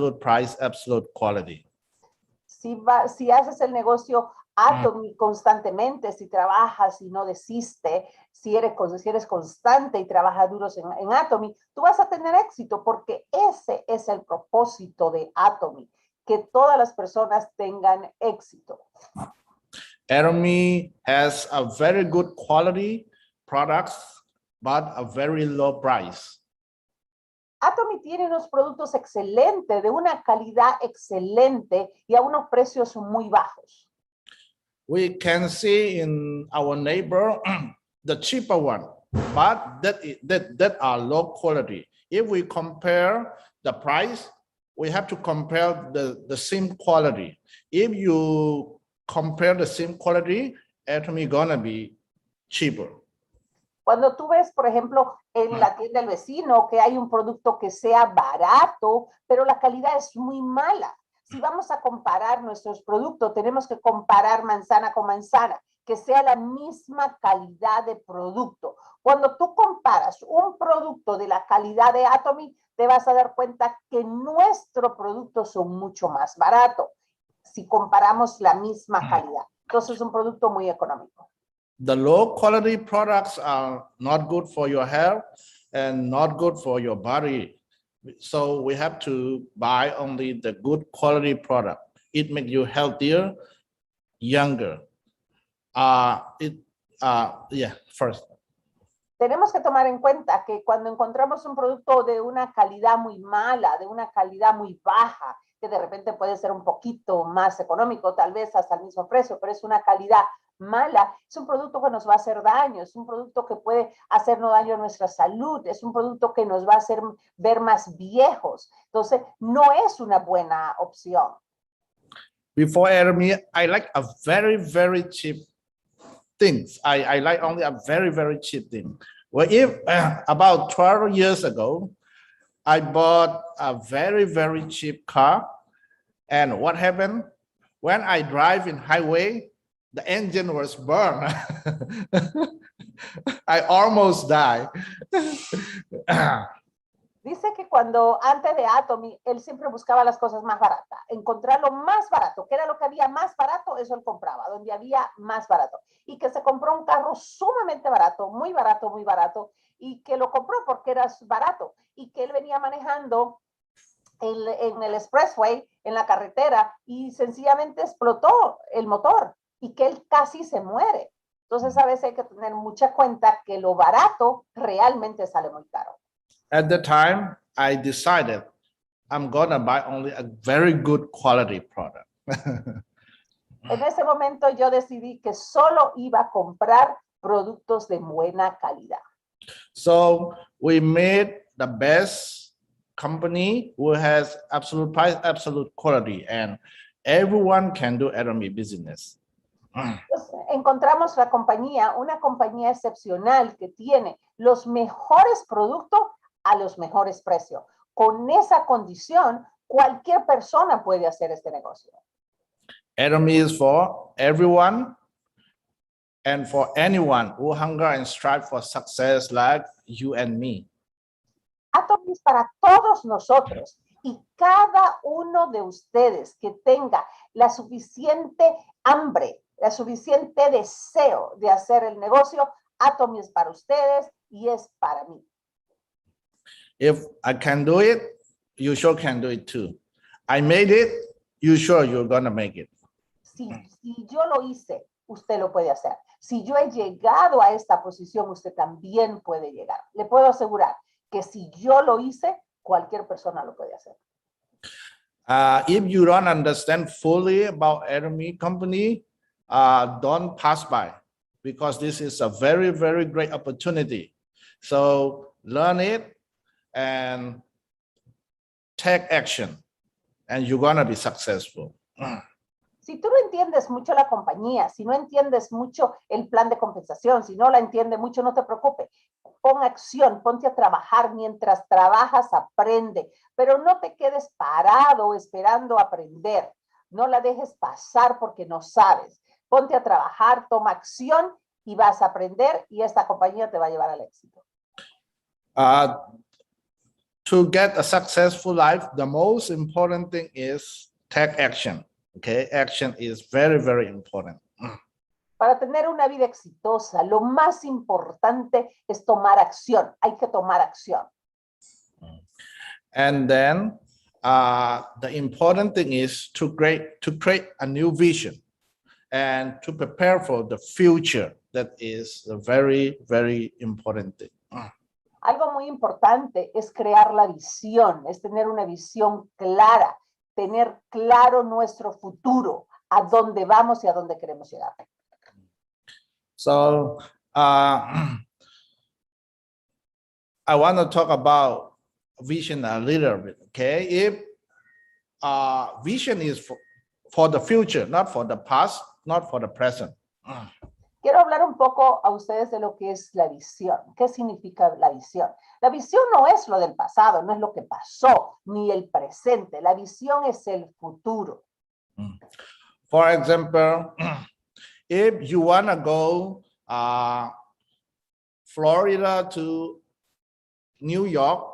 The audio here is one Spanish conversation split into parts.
absolute price, absolute quality. Si haces el negocio Atomy constantemente, si trabajas y no desiste, si eres constante y trabajas duros en Atomy, tú vas a tener éxito porque ese es el propósito de Atomy, que todas las personas tengan éxito. Atomy has a very good quality products, but a very low price. Atomy tiene unos productos excelentes, de una calidad excelente y a unos precios muy bajos. We can see in our neighbor the cheaper one, but that are low quality. If we compare the price, we have to compare the same quality. If you compare the same quality, Atomy gonna be cheaper. Cuando tú ves, por ejemplo, en la tienda del vecino que hay un producto que sea barato, pero la calidad es muy mala. Si vamos a comparar nuestros productos, tenemos que comparar manzana con manzana, que sea la misma calidad de producto. Cuando tú comparas un producto de la calidad de Atomy, te vas a dar cuenta que nuestros productos son mucho más baratos si comparamos la misma calidad. Entonces, es un producto muy económico. The low quality products are not good for your health and not good for your body. So we have to buy only the good quality product. It makes you healthier, younger. First. Tenemos que tomar en cuenta que cuando encontramos un producto de una calidad muy mala, de una calidad muy baja, que de repente puede ser un poquito más económico, tal vez hasta el mismo precio, pero es una calidad mala, es un producto que nos va a hacer daño, es un producto que puede hacernos daño a nuestra salud, es un producto que nos va a hacer ver más viejos. Entonces, no es una buena opción. Before Atomy, I like a very, very cheap things. I like only a very, very cheap thing. Well, if about 12 years ago, I bought a very, very cheap car. And what happened? When I drive in highway, the engine was burned. I almost died. Dice que cuando antes de Atomy, él siempre buscaba las cosas más baratas, encontrar lo más barato, que era lo que había más barato, eso él compraba, donde había más barato. Y que se compró un carro sumamente barato, muy barato, y que lo compró porque era barato. Y que él venía manejando en el expressway, en la carretera, y sencillamente explotó el motor y que él casi se muere. Entonces a veces hay que tener mucha cuenta que lo barato realmente sale muy caro. At the time, I decided I'm gonna buy only a very good quality product. En ese momento yo decidí que solo iba a comprar productos de buena calidad. So we made the best company who has absolute price, absolute quality, and everyone can do Atomy business. Entonces, encontramos la compañía, una compañía excepcional que tiene los mejores productos a los mejores precios. Con esa condición, cualquier persona puede hacer este negocio. Atomy is for everyone and for anyone who hunger and strive for success like you and me. Atomy es para todos nosotros y cada uno de ustedes que tenga la suficiente hambre, la suficiente deseo de hacer el negocio, Atomy es para ustedes y es para mí. If I can do it, you sure can do it too. I made it, you sure you're gonna make it. Si yo lo hice, usted lo puede hacer. Si yo he llegado a esta posición, usted también puede llegar. Le puedo asegurar que si yo lo hice, cualquier persona lo puede hacer. If you don't understand fully about Atomy company, don't pass by because this is a very, very great opportunity. So learn it and take action and you're gonna be successful. Si tú no entiendes mucho la compañía, si no entiendes mucho el plan de compensación, si no la entiendes mucho, no te preocupes. Pon acción, ponte a trabajar. Mientras trabajas, aprende. Pero no te quedes parado esperando aprender. No la dejes pasar porque no sabes. Ponte a trabajar, toma acción y vas a aprender y esta compañía te va a llevar al éxito. to get a successful life, the most important thing is take action. Okay, action is very, very important. Para tener una vida exitosa, lo más importante es tomar acción. Hay que tomar acción. And then the important thing is to create a new vision and to prepare for the future. That is a very, very important thing. Algo muy importante es crear la visión, es tener una visión clara, tener claro nuestro futuro, a dónde vamos y a dónde queremos llegar. So I want to talk about vision a little bit. Okay, if vision is for the future, not for the past, not for the present. Quiero hablar un poco a ustedes de lo que es la visión. ¿Qué significa la visión? La visión no es lo del pasado, no es lo que pasó, ni el presente. La visión es el futuro. For example, if you want to go Florida to New York,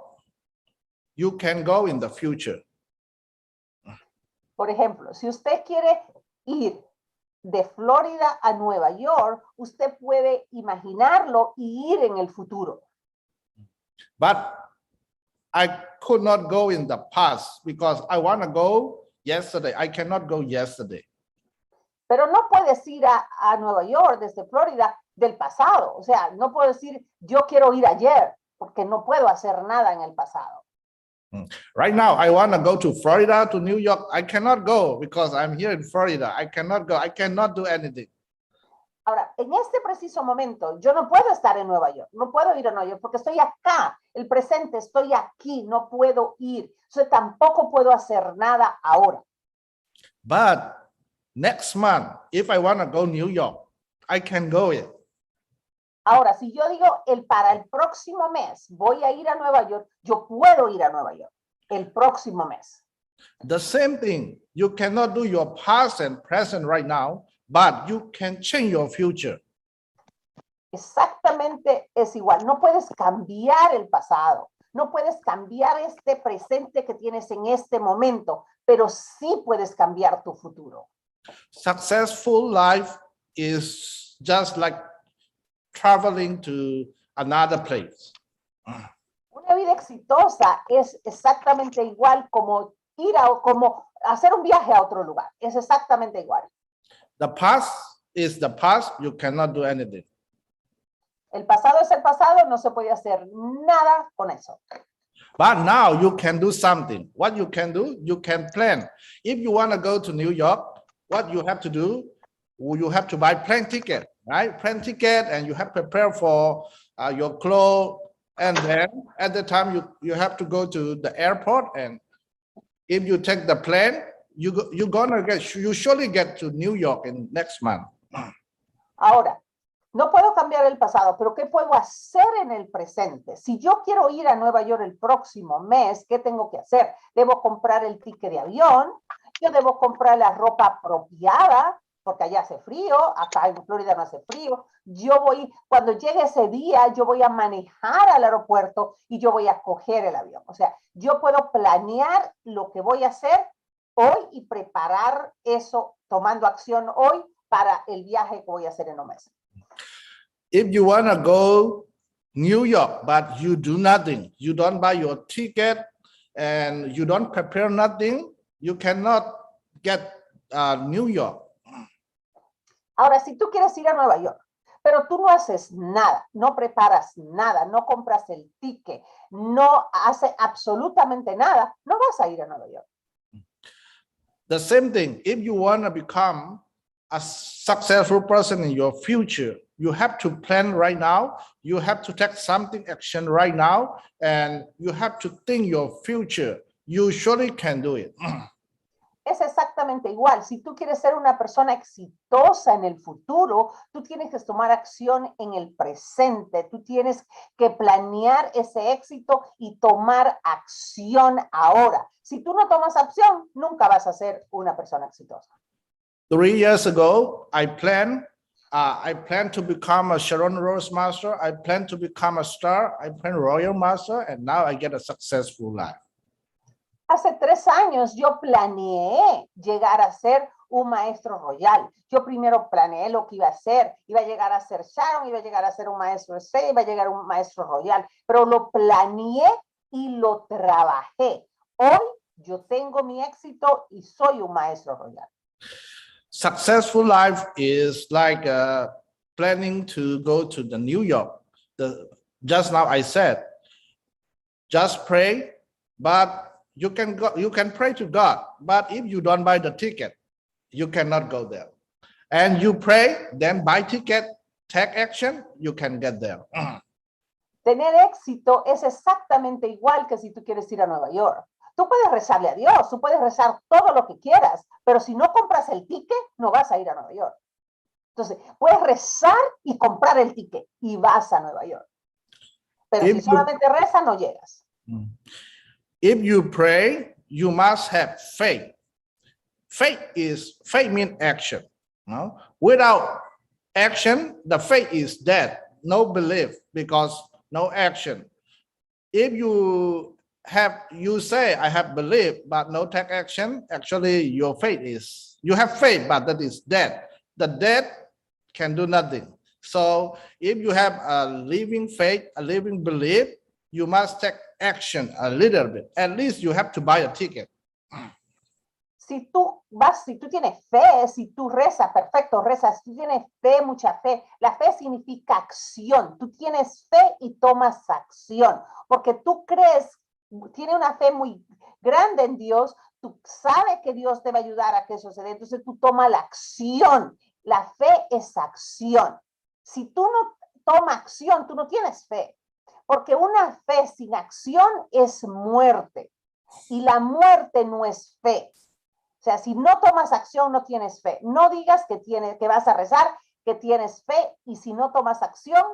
you can go in the future. Por ejemplo, si usted quiere ir de Florida a Nueva York, usted puede imaginarlo y ir en el futuro. But I could not go in the past because I want to go yesterday. I cannot go yesterday. Pero no puedes ir a Nueva York desde Florida del pasado. O sea, no puedo decir, yo quiero ir ayer, porque no puedo hacer nada en el pasado. Right now, I want to go to Florida, to New York. I cannot go because I'm here in Florida. I cannot go. I cannot do anything. Ahora, en este preciso momento, yo no puedo estar en Nueva York. No puedo ir a Nueva York porque estoy acá. El presente, estoy aquí. No puedo ir. O sea, tampoco puedo hacer nada ahora. But next month, if I want to go New York, I can go it. Ahora, si yo digo para el próximo mes voy a ir a Nueva York, yo puedo ir a Nueva York el próximo mes. The same thing, you cannot do your past and present right now, but you can change your future. Exactamente es igual. No puedes cambiar el pasado, no puedes cambiar este presente que tienes en este momento, pero sí puedes cambiar tu futuro. Successful life is just like traveling to another place. Una vida exitosa es exactamente igual como como hacer un viaje a otro lugar. Es exactamente igual. The past is the past. You cannot do anything. El pasado es el pasado. No se puede hacer nada con eso. But now you can do something. What you can do, you can plan. If you want to go to New York, what you have to do, you have to buy plane ticket, right? Plane ticket, and you have to prepare for your clothes. And then at the time you have to go to the airport. And if you take the plane, you surely get to New York in next month. Ahora, no puedo cambiar el pasado, pero ¿qué puedo hacer en el presente? Si yo quiero ir a Nueva York el próximo mes, ¿qué tengo que hacer? Debo comprar el ticket de avión, yo debo comprar la ropa apropiada, porque allá hace frío, acá en Florida no hace frío. Cuando llegue ese día, yo voy a manejar al aeropuerto y yo voy a coger el avión. O sea, yo puedo planear lo que voy a hacer hoy y preparar eso tomando acción hoy para el viaje que voy a hacer en un mes. If you want to go New York, but you do nothing, you don't buy your ticket and you don't prepare nothing, you cannot get New York. Ahora, si tú quieres ir a Nueva York, pero tú no haces nada, no preparas nada, no compras el ticket, no haces absolutamente nada, no vas a ir a Nueva York. The same thing, if you want to become a successful person in your future, you have to plan right now, you have to take something action right now, and you have to think your future. You surely can do it. Es exactamente igual. Si tú quieres ser una persona exitosa en el futuro, tú tienes que tomar acción en el presente. Tú tienes que planear ese éxito y tomar acción ahora. Si tú no tomas acción, nunca vas a ser una persona exitosa. 3 years ago, I planned I plan to become a Sharon Rose Master. I plan to become a star. I plan Royal Master, and now I get a successful life. Hace 3 años yo planeé llegar a ser un maestro royal. Yo primero planeé lo que iba a hacer. Iba a llegar a ser Sharon, iba a llegar a ser un maestro estrella, iba a llegar a un maestro royal. Pero lo planeé y lo trabajé. Hoy yo tengo mi éxito y soy un maestro royal. Successful life is like planning to go to the New York. Just now I said, just pray, but you can pray to God, but if you don't buy the ticket, you cannot go there. And you pray, then buy ticket, take action, you can get there. Tener éxito es exactamente igual que si tú quieres ir a Nueva York. Tú puedes rezarle a Dios, tú puedes rezar todo lo que quieras, pero si no compras el ticket, no vas a ir a Nueva York. Entonces, puedes rezar y comprar el ticket y vas a Nueva York. Pero si solamente rezas, no llegas. If you pray, you must have faith. Faith means action. No? Without action, the faith is dead. No belief because no action. If you say I have belief but no take action, actually your faith is, you have faith but that is dead. The dead can do nothing. So if you have a living faith, a living belief, you must take action a little bit. At least you have to buy a ticket. Si tú tienes fe, si tú rezas, perfecto, rezas, si tú tienes fe, mucha fe. La fe significa acción. Tú tienes fe y tomas acción, porque tú crees, tienes una fe muy grande en Dios, tú sabes que Dios te va a ayudar a que eso suceda, entonces tú tomas la acción. La fe es acción. Si tú no tomas acción, tú no tienes fe, porque una fe sin acción es muerte, y la muerte no es fe. O sea, si no tomas acción, no tienes fe. No digas que vas a rezar, que tienes fe, y si no tomas acción,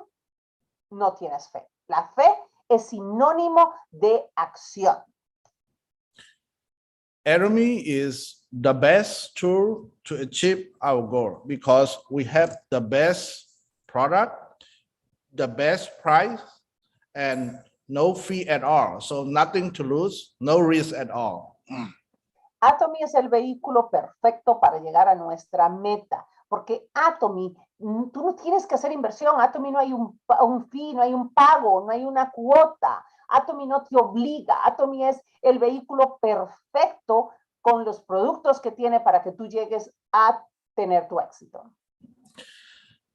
no tienes fe. La fe es sinónimo de acción. Atomy is the best tool to achieve our goal because we have the best product, the best price, and no fee at all. So nothing to lose, no risk at all. Atomy es el vehículo perfecto para llegar a nuestra meta, porque Atomy, tú no tienes que hacer inversión. Atomy no hay un fee, no hay un pago, no hay una cuota. Atomy no te obliga. Atomy es el vehículo perfecto con los productos que tiene para que tú llegues a tener tu éxito.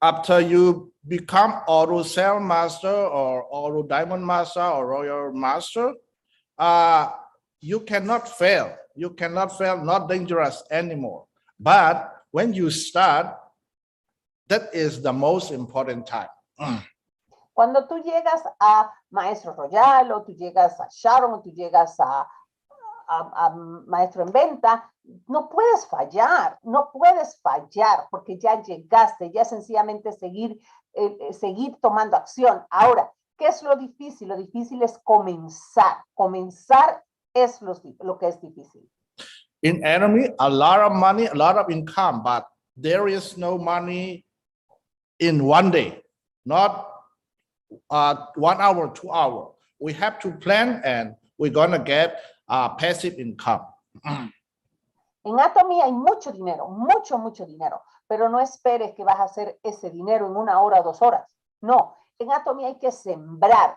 After you become auto sale master or auto diamond master or royal master, you cannot fail. You cannot fail, not dangerous anymore. But when you start, that is the most important time. Cuando tú llegas a maestro royal, o tú llegas a Sharon, o tú llegas a maestro en venta, no puedes fallar, porque ya llegaste, ya sencillamente seguir tomando acción. Ahora, ¿qué es lo difícil? Lo difícil es comenzar. Comenzar es lo que es difícil. In Atomy, a lot of money, a lot of income, but there is no money in one day, not 1 hour, 2 hours. We have to plan and we're going to get passive income. En Atomy hay mucho dinero, mucho dinero, pero no esperes que vas a hacer ese dinero en 1 hora o 2 horas. No, en Atomy hay que sembrar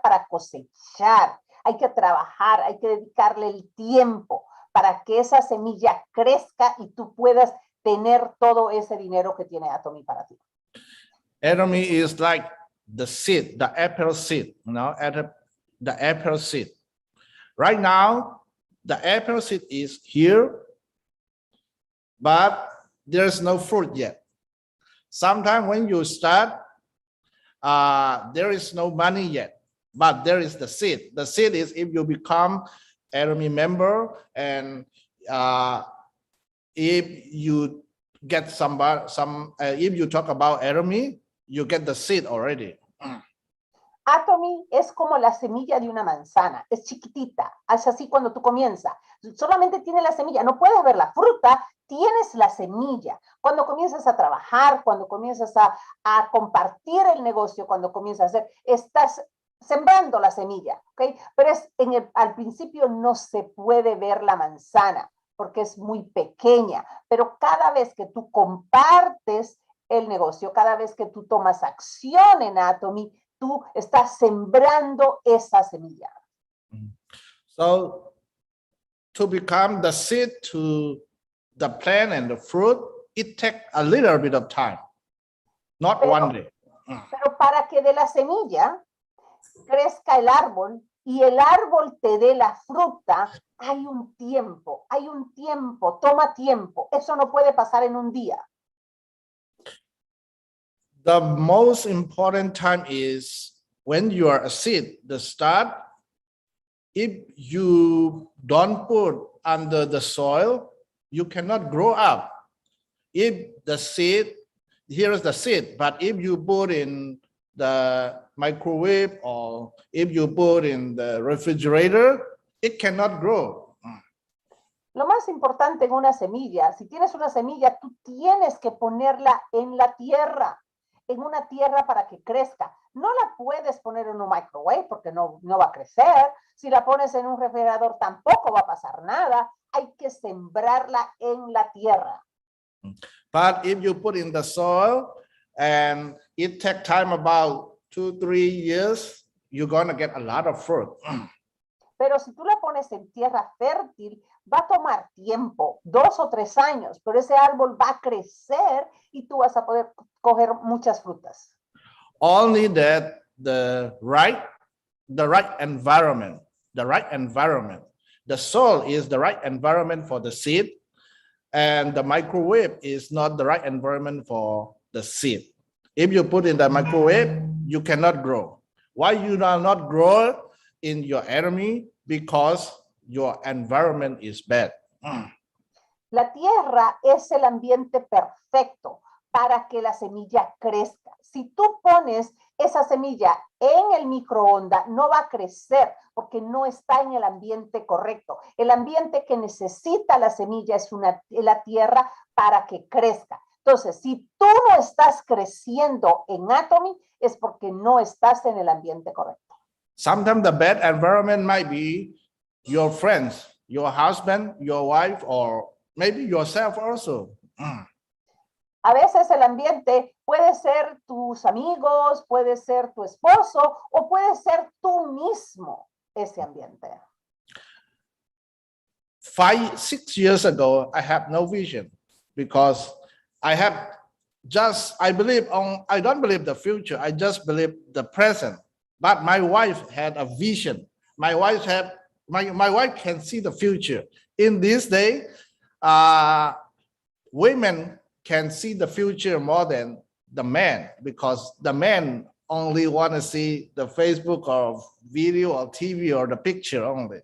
para cosechar, hay que trabajar, hay que dedicarle el tiempo para que esa semilla crezca y tú puedas tener todo ese dinero que tiene Atomy para ti. Atomy is like the seed, the apple seed, you know, the apple seed. Right now, the apple seed is here, but there's no fruit yet. Sometimes when you start, there is no money yet, but there is the seed. The seed is if you become Atomy member and if you get if you talk about Atomy, you get the seed already. Atomy es como la semilla de una manzana, es chiquitita, es así cuando tú comienzas. Solamente tiene la semilla, no puedes ver la fruta, tienes la semilla, cuando comienzas a trabajar, cuando comienzas a compartir el negocio, cuando comienzas a hacer, estás sembrando la semilla, ¿ok? Pero al principio no se puede ver la manzana porque es muy pequeña, pero cada vez que tú compartes el negocio, cada vez que tú tomas acción en Atomy, tú estás sembrando esa semilla. So to become the seed to the plant and the fruit, it takes a little bit of time, not one day. Pero para que de la semilla crezca el árbol y el árbol te dé la fruta, hay un tiempo, toma tiempo. Eso no puede pasar en un día. The most important time is when you are a seed, the start. If you don't put under the soil, you cannot grow up. If the seed, here is the seed, but if you put in the microwave or if you put in the refrigerator, it cannot grow. Lo más importante en una semilla, si tienes una semilla, tú tienes que ponerla en la tierra, en una tierra para que crezca. No la puedes poner en un microwave porque no va a crecer. Si la pones en un refrigerador tampoco va a pasar nada. Hay que sembrarla en la tierra. But if you put in the soil and it takes time about 2-3 years, you're going to get a lot of fruit. Pero si tú la pones en tierra fértil, va a tomar tiempo, 2 o 3 años, pero ese árbol va a crecer y tú vas a poder coger muchas frutas. Only that the right environment, the soil is the right environment for the seed, and the microwave is not the right environment for the seed. If you put in the microwave, you cannot grow. Why you not grow in your enemy? Because your environment is bad. La tierra es el ambiente perfecto para que la semilla crezca. Si tú pones esa semilla en el microondas, no va a crecer porque no está en el ambiente correcto. El ambiente que necesita la semilla es la tierra para que crezca. Entonces, si tú no estás creciendo en Atomy, es porque no estás en el ambiente correcto. Sometimes the bad environment might be your friends, your husband, your wife, or maybe yourself also. A veces el ambiente puede ser tus amigos, puede ser tu esposo o puede ser tú mismo ese ambiente. 5-6 years ago, I have no vision because I don't believe the future. I just believe the present. But my wife had a vision. My wife can see the future. In this day, women can see the future more than the man because the men only want to see the Facebook or video or TV or the picture only.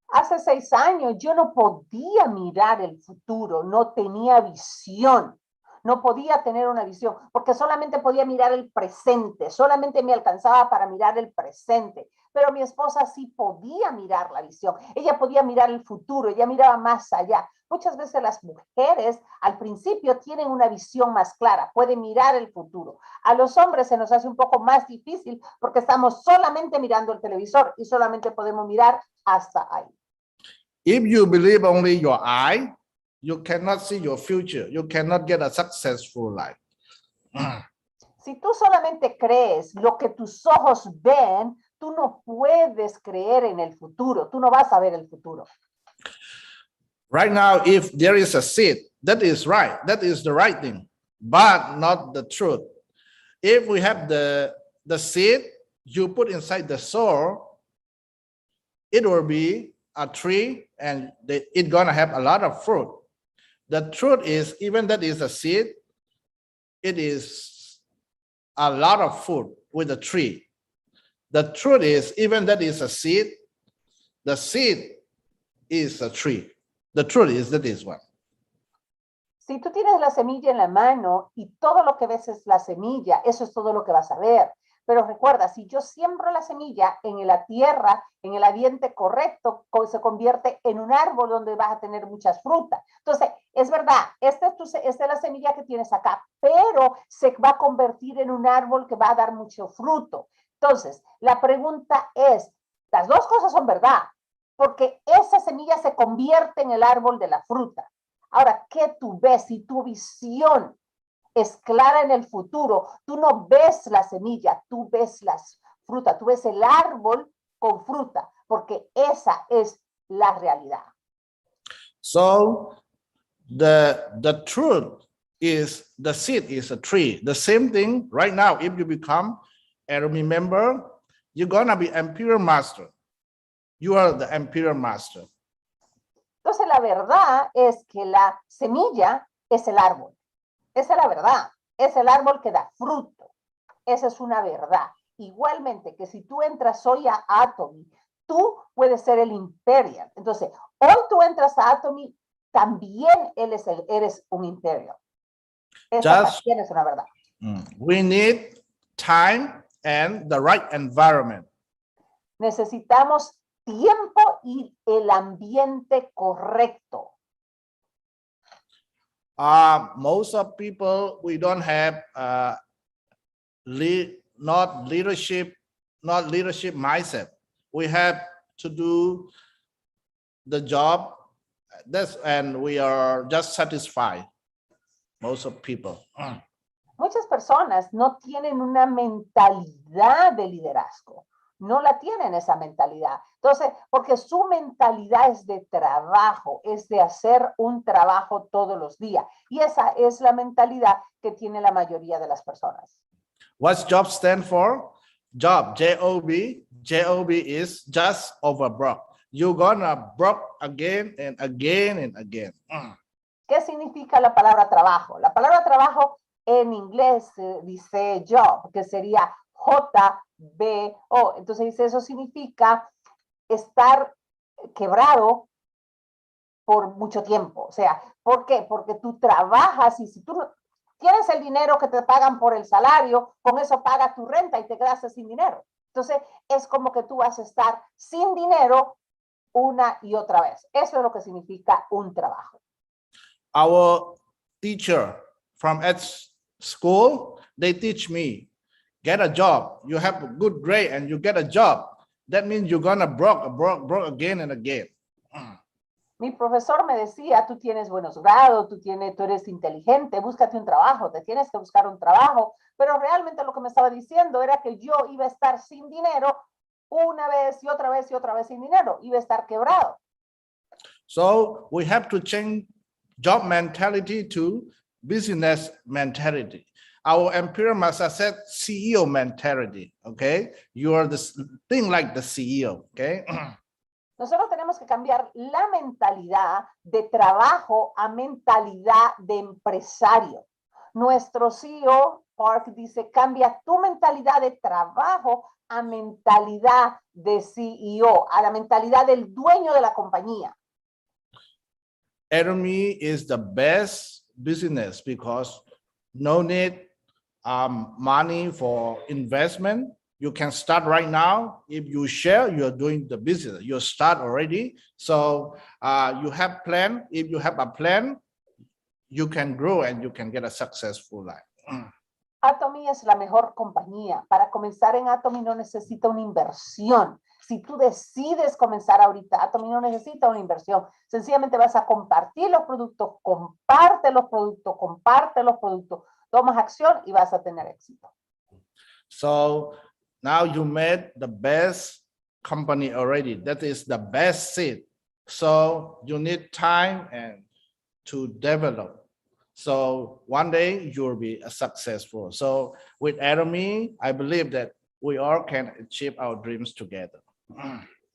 Hace 6 años yo no podía mirar el futuro, no tenía visión. No podía tener una visión porque solamente podía mirar el presente, solamente me alcanzaba para mirar el presente. Pero mi esposa sí podía mirar la visión, ella podía mirar el futuro, ella miraba más allá. Muchas veces las mujeres al principio tienen una visión más clara, pueden mirar el futuro. A los hombres se nos hace un poco más difícil porque estamos solamente mirando el televisor y solamente podemos mirar hasta ahí. If you believe only your eye, you cannot see your future. You cannot get a successful life. Si tú solamente crees lo que tus ojos ven, tú no puedes creer en el futuro. Tú no vas a ver el futuro. Right now, if there is a seed, that is right. That is the right thing, but not the truth. If we have the seed, you put inside the soil, it will be a tree and it's gonna have a lot of fruit. The truth is, even that is a seed, it is a lot of food with a tree. The truth is, even that is a seed, the seed is a tree. The truth is that is one. Si tú tienes la semilla en la mano y todo lo que ves es la semilla, eso es todo lo que vas a ver. Pero recuerda, si yo siembro la semilla en la tierra, en el ambiente correcto, se convierte en un árbol donde vas a tener muchas frutas. Entonces, es verdad, esta es la semilla que tienes acá, pero se va a convertir en un árbol que va a dar mucho fruto. Entonces, la pregunta es, las dos cosas son verdad, porque esa semilla se convierte en el árbol de la fruta. Ahora, ¿qué tú ves? Si tu visión es clara en el futuro, tú no ves la semilla, tú ves las frutas, tú ves el árbol con fruta, porque esa es la realidad. So the truth is the seed is a tree. The same thing right now, if you become Atomy member, you're gonna be imperial master. You are the imperial master. Entonces la verdad es que la semilla es el árbol. Esa es la verdad. Es el árbol que da fruto. Esa es una verdad. Igualmente que si tú entras hoy a Atomy, tú puedes ser el imperial. Entonces, hoy tú entras a Atomy, también eres un imperial. Esa también es una verdad. We need time and the right environment. Necesitamos tiempo y el ambiente correcto. Most of people, we don't have not leadership mindset. We have to do the job, and we are just satisfied. Most of people. Muchas personas no tienen una mentalidad de liderazgo. No la tienen esa mentalidad. Entonces, porque su mentalidad es de trabajo, es de hacer un trabajo todos los días. Y esa es la mentalidad que tiene la mayoría de las personas. What's job stand for? Job, J-O-B. J-O-B is just over broke. You're gonna broke again and again and again. ¿Qué significa la palabra trabajo? La palabra trabajo en inglés dice job, que sería J-B-O. Entonces dice, eso significa estar quebrado por mucho tiempo. O sea, ¿por qué? Porque tú trabajas y si tú tienes el dinero que te pagan por el salario, con eso pagas tu renta y te quedas sin dinero. Entonces, es como que tú vas a estar sin dinero una y otra vez. Eso es lo que significa un trabajo. Our teacher from at school, they teach me, get a job. You have a good grade and you get a job. That means you're gonna broke again and again. Mi profesor me decía, tú tienes buenos grados, tú eres inteligente, búscate un trabajo, te tienes que buscar un trabajo. Pero realmente lo que me estaba diciendo era que yo iba a estar sin dinero una vez y otra vez y otra vez sin dinero. Iba a estar quebrado. So we have to change job mentality to business mentality. Our imperial master said CEO mentality, okay? You are the thing like the CEO, okay? Nosotros tenemos que cambiar la mentalidad de trabajo a mentalidad de empresario. Nuestro CEO, Park, dice, cambia tu mentalidad de trabajo a mentalidad de CEO, a la mentalidad del dueño de la compañía. Atomy is the best business because no need money for investment. You can start right now. If you share, you're doing the business. You start already. So you have plan. If you have a plan, you can grow and you can get a successful life. Atomy es la mejor compañía. Para comenzar en Atomy no necesita una inversión. Si tú decides comenzar ahorita, Atomy no necesita una inversión. Sencillamente vas a compartir los productos, comparte los productos, tomas acción y vas a tener éxito. So now you made the best company already. That is the best seed. So you need time and to develop. So one day you'll be successful. So with Atomy, I believe that we all can achieve our dreams together.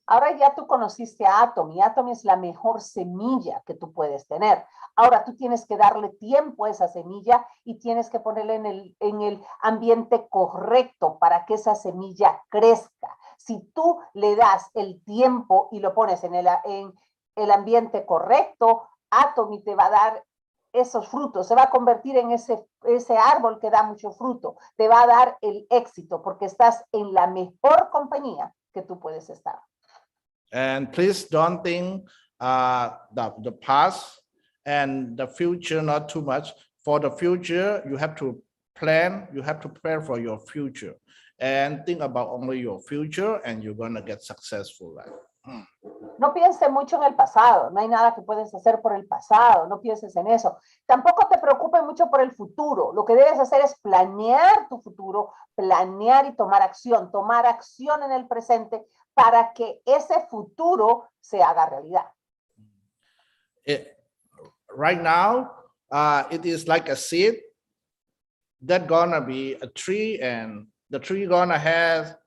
Ahora ya tú conociste a Atomy. Atomy es la mejor semilla que tú puedes tener. Ahora tú tienes que darle tiempo a esa semilla y tienes que ponerla en el ambiente correcto para que esa semilla crezca. Si tú le das el tiempo y lo pones en el ambiente correcto, Atomy te va a dar esos frutos, se va a convertir en ese árbol que da mucho fruto, te va a dar el éxito porque estás en la mejor compañía que tú puedes estar. And please don't think the past and the future not too much. For the future, you have to plan, you have to prepare for your future and think about only your future and you're going to get successful. Right? No pienses mucho en el pasado, no hay nada que puedes hacer por el pasado, no pienses en eso. Tampoco te preocupes mucho por el futuro, lo que debes hacer es planear tu futuro, planear y tomar acción en el presente para que ese futuro se haga realidad. Right now, it is like a seed that's gonna be a tree and the tree gonna have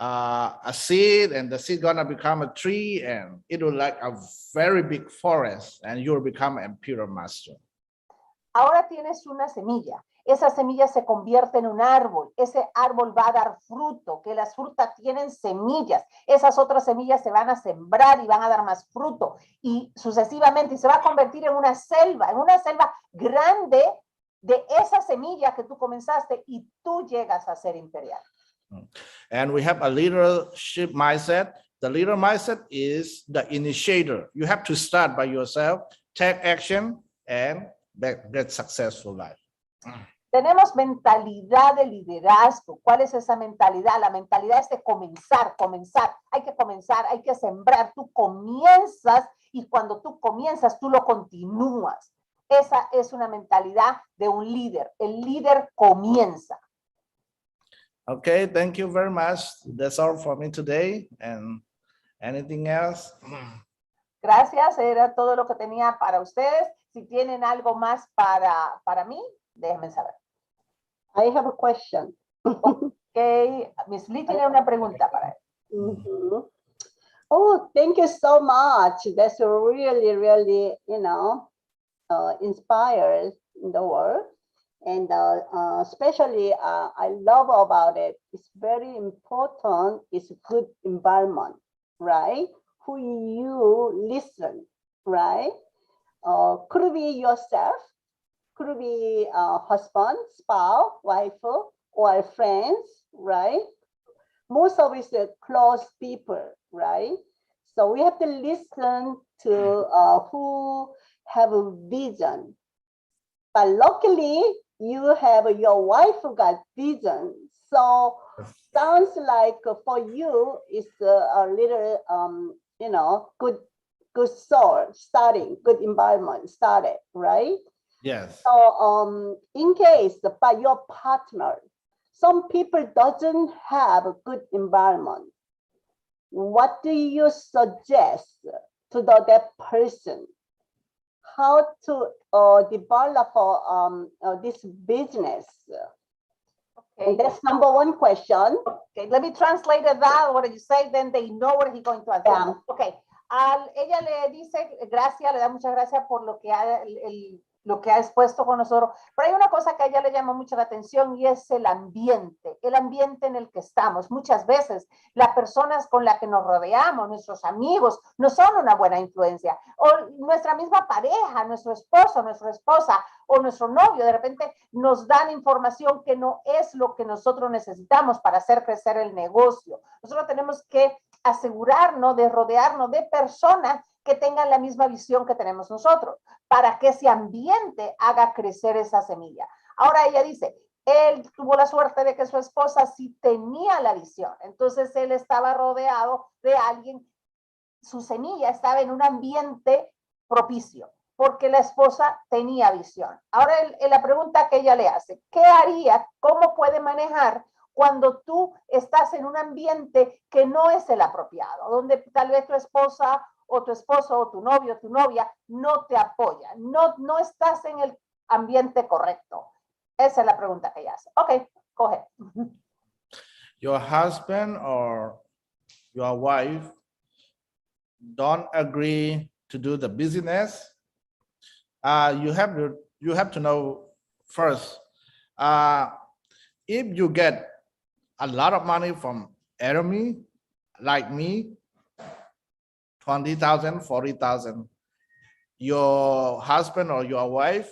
a seed and the seed gonna become a tree and it will like a very big forest and you'll become an imperial master. Ahora tienes una semilla, esa semilla se convierte en un árbol, ese árbol va a dar fruto, que las frutas tienen semillas, esas otras semillas se van a sembrar y van a dar más fruto y sucesivamente y se va a convertir en una selva grande de esa semilla que tú comenzaste y tú llegas a ser imperial. And we have a leadership mindset. The leader mindset is the initiator. You have to start by yourself, take action, and get successful life. Tenemos mentalidad de liderazgo. ¿Cuál es esa mentalidad? La mentalidad es de comenzar. Hay que comenzar, hay que sembrar. Tú comienzas y cuando tú comienzas, tú lo continúas. Esa es una mentalidad de un líder. El líder comienza. Okay, thank you very much. That's all for me today. And anything else? Gracias, era todo lo que tenía para ustedes. Si tienen algo más para mí, déjenme saber. I have a question. Okay, Miss Lee tiene una pregunta para él. Mm-hmm. Oh, thank you so much. That's really, really, inspired in the world. And especially I love about it, it's very important, is good environment, right? Who you listen, right? Could be yourself, could be husband, spouse, wife, or friends, right? Most of it's close people, right? So we have to listen to who have a vision. But luckily, you have your wife who got vision. So sounds like for you, it's a little, good soul starting, good environment started, right? Yes. So in case by your partner, some people doesn't have a good environment. What do you suggest to that person? How to develop this business? Okay. And that's number one question. Okay, let me translate that, what you say, then they know what he's going to answer. Yeah. Okay, ella le dice gracias, le da muchas gracias por lo que ha expuesto con nosotros, pero hay una cosa que a ella le llama mucho la atención y es el ambiente en el que estamos. Muchas veces las personas con las que nos rodeamos, nuestros amigos, no son una buena influencia, o nuestra misma pareja, nuestro esposo, nuestra esposa o nuestro novio, de repente nos dan información que no es lo que nosotros necesitamos para hacer crecer el negocio. Nosotros tenemos que asegurarnos de rodearnos de personas que tengan la misma visión que tenemos nosotros, para que ese ambiente haga crecer esa semilla. Ahora ella dice, él tuvo la suerte de que su esposa sí tenía la visión, entonces él estaba rodeado de alguien, su semilla estaba en un ambiente propicio, porque la esposa tenía visión. Ahora la pregunta que ella le hace, ¿qué haría? ¿Cómo puede manejar cuando tú estás en un ambiente que no es el apropiado, donde tal vez tu esposa o tu esposo o tu novio o tu novia no te apoya, no estás en el ambiente correcto? Esa es la pregunta que ella hace. Ok, go ahead. Your husband or your wife don't agree to do the business. You have to know first, if you get a lot of money from Atomy, like me, 20,000, 40,000, your husband or your wife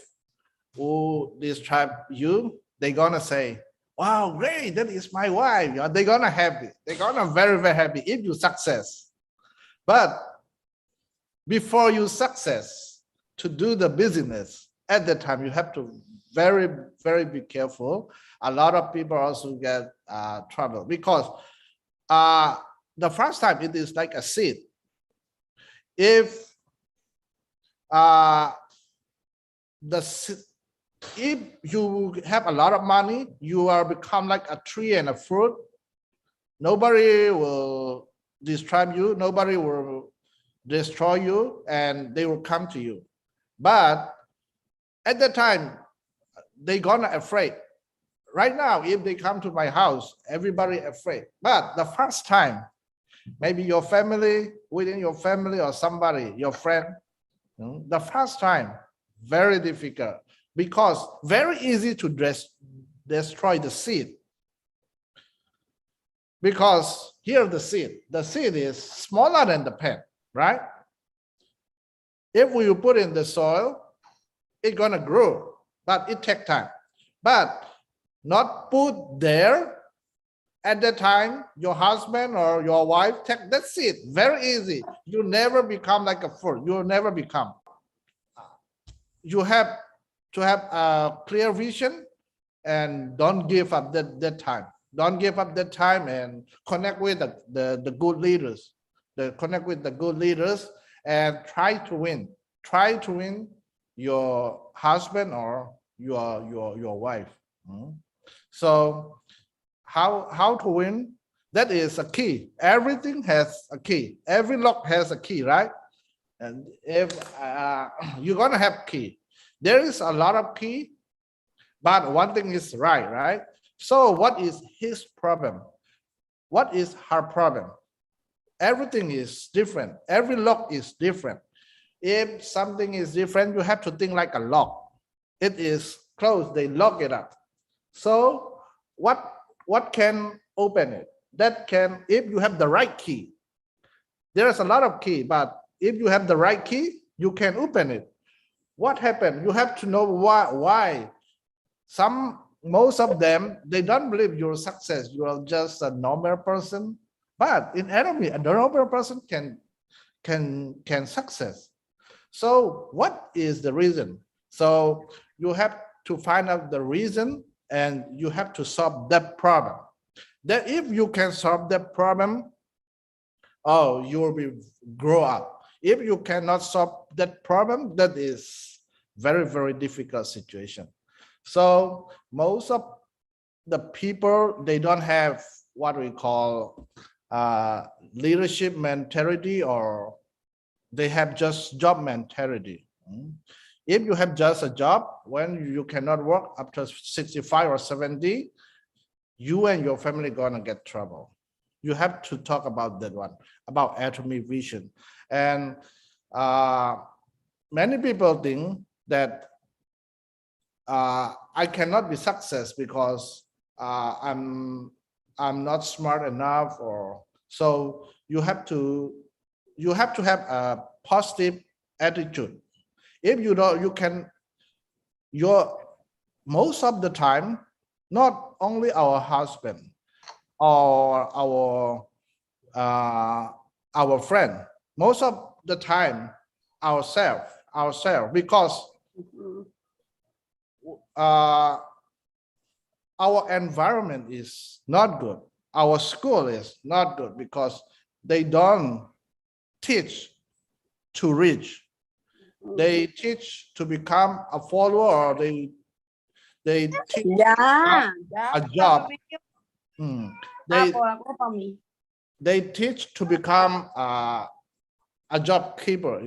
who describe you, they're gonna say, wow, great, that is my wife. They're gonna happy. They're gonna very, very happy if you success. But before you success to do the business, at that time, you have to very, very be careful. A lot of people also get trouble because the first time it is like a seed. If if you have a lot of money, you are become like a tree and a fruit. Nobody will destroy you. Nobody will destroy you, and they will come to you. But at that time, they gonna afraid. Right now, if they come to my house, everybody afraid. But the first time, maybe your family, within your family or somebody, your friend, the first time, very difficult because very easy to destroy the seed. Because here the seed is smaller than the plant, right? If you put in the soil, it's gonna grow, but it takes time. But not put there at the time, your husband or your wife take that seed, very easy. You never become like a fruit. You will never become. You have to have a clear vision and don't give up that time. Don't give up that time and connect with the good leaders. Connect with the good leaders and try to win. Try to win your husband or your wife. So how to win? That is a key. Everything has a key. Every lock has a key, right? And if you're gonna have key, there is a lot of key, but one thing is right? So what is his problem? What is her problem? Everything is different. Every lock is different. If something is different, you have to think like a lock. It is closed, they lock it up. So what can open it? That can, if you have the right key. There's a lot of key, but if you have the right key, you can open it. What happened? You have to know why. Most of them, they don't believe you're success. You are just a normal person. But in Atomy, a normal person can success. So what is the reason? So you have to find out the reason and you have to solve that problem. That if you can solve that problem, oh, you will be grow up. If you cannot solve that problem, that is very, very difficult situation. So most of the people, they don't have what we call leadership mentality, or they have just job mentality. If you have just a job, when you cannot work after 65 or 70, you and your family gonna get trouble. You have to talk about that one, about Atomy vision. And many people think that I cannot be success because I'm not smart enough, or so you have to have a positive attitude. If you don't, you can, most of the time, not only our husband or our friend, most of the time ourselves, because our environment is not good. Our school is not good because they don't teach to reach. They teach to become a follower, or they teach a job. They teach to become a job keeper,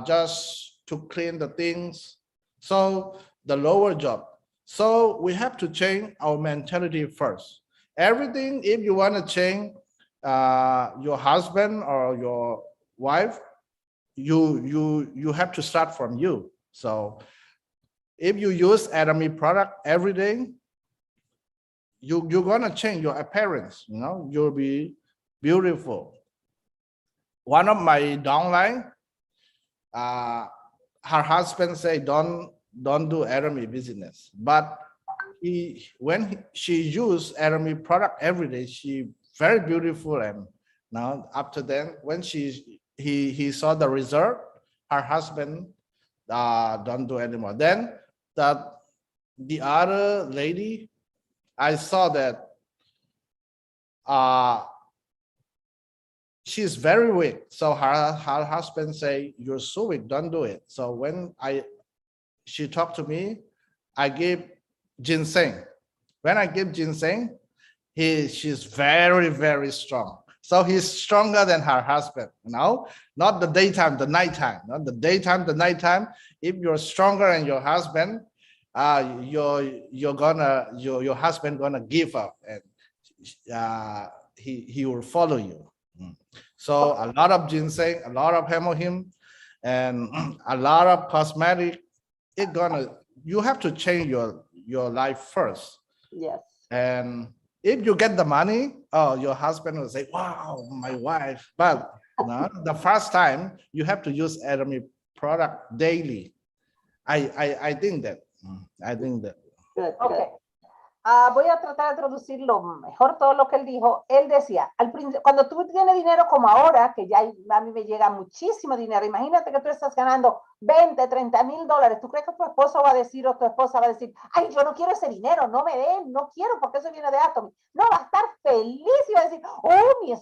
just to clean the things. So the lower job. So we have to change our mentality first. Everything, if you want to change your husband or your wife, you have to start from you. So if you use Atomy product every day, you're gonna change your appearance. You'll be beautiful. One of my downline, her husband say don't do Atomy business, but she used Atomy product every day, she very beautiful, and now after then when he saw the result, her husband don't do anymore. Then the other lady, I saw that she's very weak, so her husband say, you're so weak, don't do it. So when she talked to me, I gave ginseng. When I give ginseng, she's very, very strong. So he's stronger than her husband, not the daytime, the nighttime, not the daytime, the nighttime. If you're stronger than your husband, your husband gonna give up, and he will follow you. So a lot of ginseng, a lot of hemohim, and a lot of cosmetic. You have to change your life first. Yes. And if you get the money, your husband will say, wow, my wife. But the first time you have to use Atomy product daily. I think that. Good, Ok. good. Voy a tratar de traducir lo mejor todo lo que él dijo. Él decía, cuando tú tienes dinero como ahora, que ya a mí me llega muchísimo dinero, imagínate que tú estás ganando 20, 30 mil dólares, ¿tú crees que tu esposo va a decir o tu esposa va a decir, ay, yo no quiero ese dinero, no me den, no quiero porque eso viene de Atomy? No, va a estar feliz y va a decir, oh, mi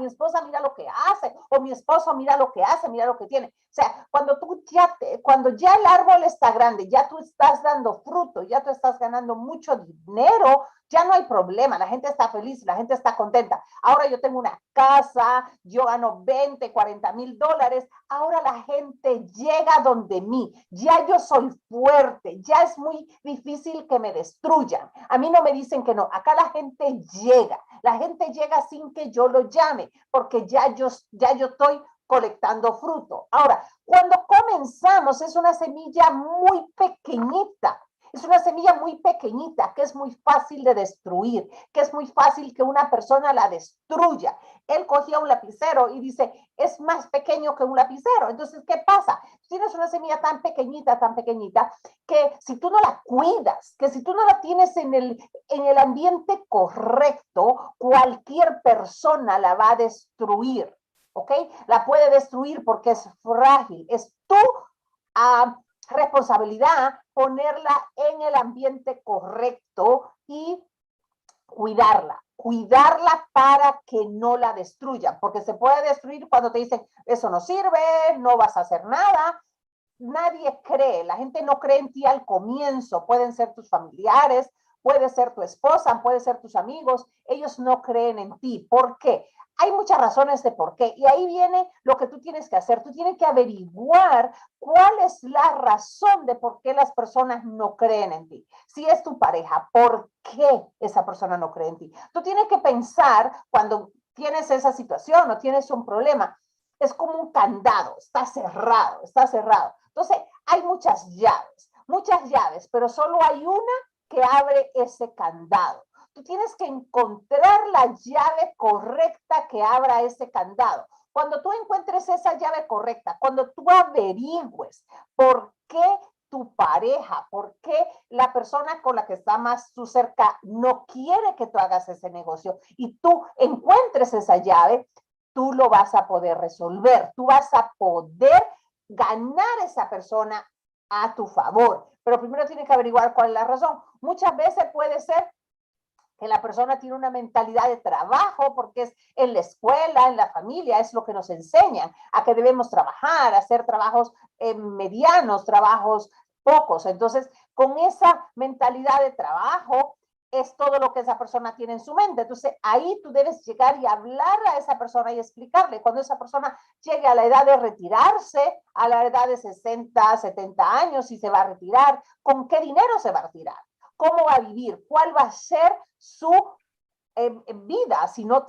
esposa mira lo que hace, o mi esposo mira lo que hace, mira lo que tiene. O sea, cuando ya el árbol está grande, ya tú estás dando fruto, ya tú estás ganando mucho dinero, ya no hay problema, la gente está feliz, la gente está contenta. Ahora yo tengo una casa, yo gano 20, 40 mil dólares, ahora la gente llega donde mí, ya yo soy fuerte, ya es muy difícil que me destruyan. A mí no me dicen que no, acá la gente llega sin que yo lo llame, porque ya yo estoy colectando fruto. Ahora, cuando comenzamos es una semilla muy pequeñita. Es una semilla muy pequeñita que es muy fácil de destruir, que es muy fácil que una persona la destruya. Él cogía un lapicero y dice, es más pequeño que un lapicero. Entonces, ¿qué pasa? Tienes una semilla tan pequeñita, que si tú no la cuidas, que si tú no la tienes en el ambiente correcto, cualquier persona la va a destruir, ¿ok? La puede destruir porque es frágil. Es tu responsabilidad ponerla en el ambiente correcto y cuidarla para que no la destruyan, porque se puede destruir cuando te dicen, eso no sirve, no vas a hacer nada. Nadie cree, la gente no cree en ti al comienzo, pueden ser tus familiares, puede ser tu esposa, puede ser tus amigos, ellos no creen en ti. ¿Por qué? Hay muchas razones de por qué, y ahí viene lo que tú tienes que hacer. Tú tienes que averiguar cuál es la razón de por qué las personas no creen en ti. Si es tu pareja, ¿por qué esa persona no cree en ti? Tú tienes que pensar cuando tienes esa situación o tienes un problema, es como un candado, está cerrado. Entonces, hay muchas llaves, pero solo hay una que abre ese candado. Tú tienes que encontrar la llave correcta que abra ese candado. Cuando tú encuentres esa llave correcta, cuando tú averigües por qué tu pareja, por qué la persona con la que está más tú cerca no quiere que tú hagas ese negocio y tú encuentres esa llave, tú lo vas a poder resolver. Tú vas a poder ganar a esa persona a tu favor. Pero primero tienes que averiguar cuál es la razón. Muchas veces puede ser que la persona tiene una mentalidad de trabajo, porque es en la escuela, en la familia, es lo que nos enseñan, a que debemos trabajar, hacer trabajos medianos, trabajos pocos. Entonces, con esa mentalidad de trabajo, es todo lo que esa persona tiene en su mente. Entonces, ahí tú debes llegar y hablar a esa persona y explicarle. Cuando esa persona llegue a la edad de retirarse, a la edad de 60, 70 años, si se va a retirar, ¿con qué dinero se va a retirar? ¿Cómo va a vivir? ¿Cuál va a ser su vida? Si no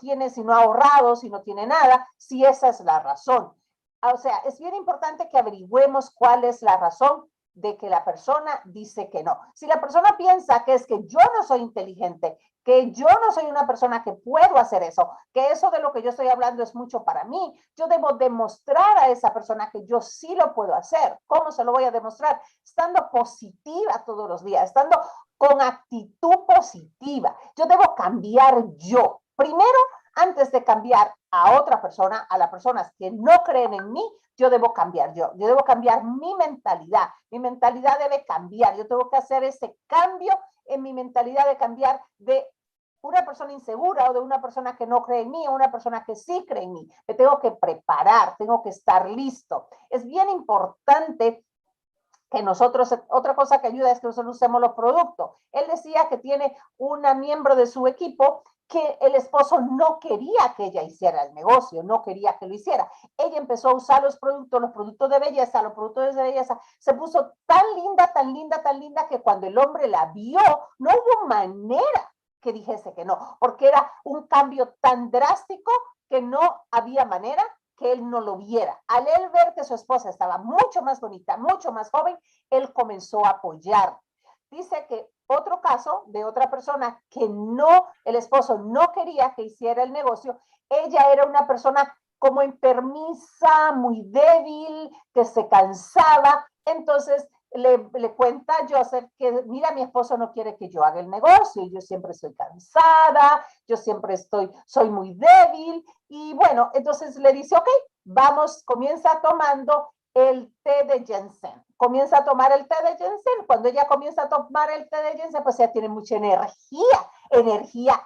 ha ahorrado, si no tiene nada, si esa es la razón. O sea, es bien importante que averigüemos cuál es la razón de que la persona dice que no. Si la persona piensa que es que yo no soy inteligente, que yo no soy una persona que puedo hacer eso, que eso de lo que yo estoy hablando es mucho para mí, yo debo demostrar a esa persona que yo sí lo puedo hacer. ¿Cómo se lo voy a demostrar? Estando positiva todos los días, estando con actitud positiva. Yo debo cambiar yo. Primero, antes de cambiar a otra persona, a las personas que no creen en mí, yo debo cambiar yo debo cambiar mi mentalidad debe cambiar, yo tengo que hacer ese cambio en mi mentalidad de cambiar de una persona insegura o de una persona que no cree en mí o una persona que sí cree en mí. Me tengo que preparar, tengo que estar listo. Es bien importante que nosotros, otra cosa que ayuda es que nosotros usemos los productos. Él decía que tiene una miembro de su equipo que el esposo no quería que ella hiciera el negocio, no quería que lo hiciera. Ella empezó a usar los productos de belleza, se puso tan linda, tan linda, tan linda que cuando el hombre la vio, no hubo manera que dijese que no, porque era un cambio tan drástico que no había manera que él no lo viera. Al él ver que su esposa estaba mucho más bonita, mucho más joven, él comenzó a apoyar. Dice que otro caso de otra persona que no, el esposo no quería que hiciera el negocio, ella era una persona como enfermiza, muy débil, que se cansaba, entonces le cuenta a Joseph que mira, mi esposo no quiere que yo haga el negocio, yo siempre estoy cansada, yo siempre soy muy débil, y bueno, entonces le dice, ok, vamos, comienza tomando el té de ginseng. Comienza a tomar el té de ginseng. Cuando ella comienza a tomar el té de ginseng, pues ella tiene mucha energía en el día,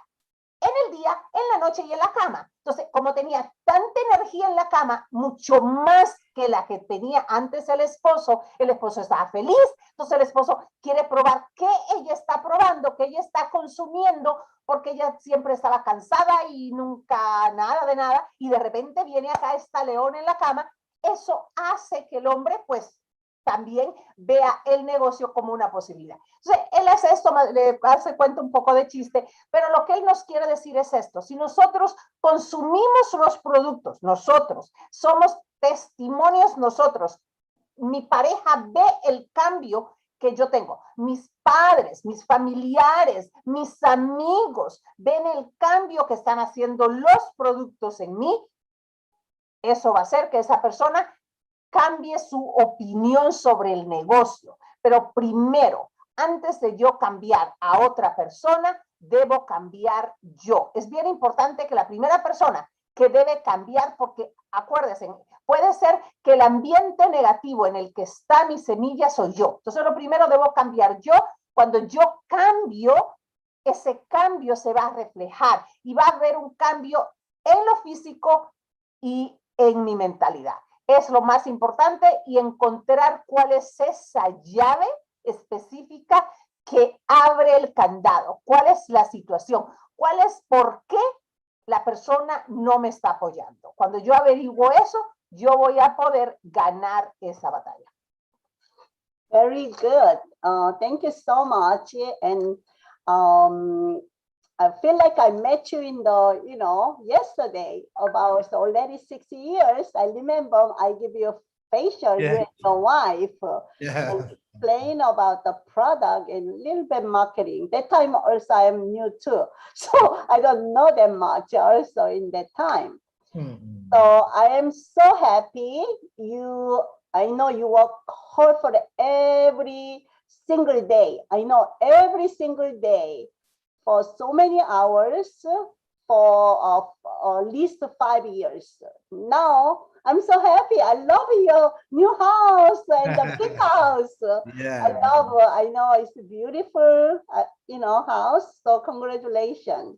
en la noche y en la cama. Entonces, como tenía tanta energía en la cama, mucho más que la que tenía antes el esposo estaba feliz. Entonces el esposo quiere probar qué ella está probando, qué ella está consumiendo, porque ella siempre estaba cansada y nunca nada de nada, y de repente viene acá esta león en la cama. Eso hace que el hombre, pues, también vea el negocio como una posibilidad. Entonces, él hace esto, le hace cuenta un poco de chiste, pero lo que él nos quiere decir es esto: si nosotros consumimos los productos, nosotros somos testimonios, nosotros, mi pareja ve el cambio que yo tengo, mis padres, mis familiares, mis amigos ven el cambio que están haciendo los productos en mí, eso va a hacer que esa persona cambie su opinión sobre el negocio. Pero primero, antes de yo cambiar a otra persona, debo cambiar yo. Es bien importante que la primera persona que debe cambiar, porque acuérdense, puede ser que el ambiente negativo en el que está mi semilla soy yo. Entonces, lo primero debo cambiar yo. Cuando yo cambio, ese cambio se va a reflejar y va a haber un cambio en lo físico y en mi mentalidad. Es lo más importante, y encontrar cuál es esa llave específica que abre el candado, cuál es la situación, cuál es por qué la persona no me está apoyando. Cuando yo averiguo eso, yo voy a poder ganar esa batalla. Very good. Thank you so much. And I feel like I met you in yesterday, about already 6 years. I remember I give you a facial, you and your wife, and explain about the product and a little bit marketing. That time also I am new too, so I don't know that much also in that time. So I am so happy I know you work hard for every single day. I know every single day for so many hours for at least 5 years. Now I'm so happy. I love your new house and the big house. I know it's a beautiful, house. So congratulations.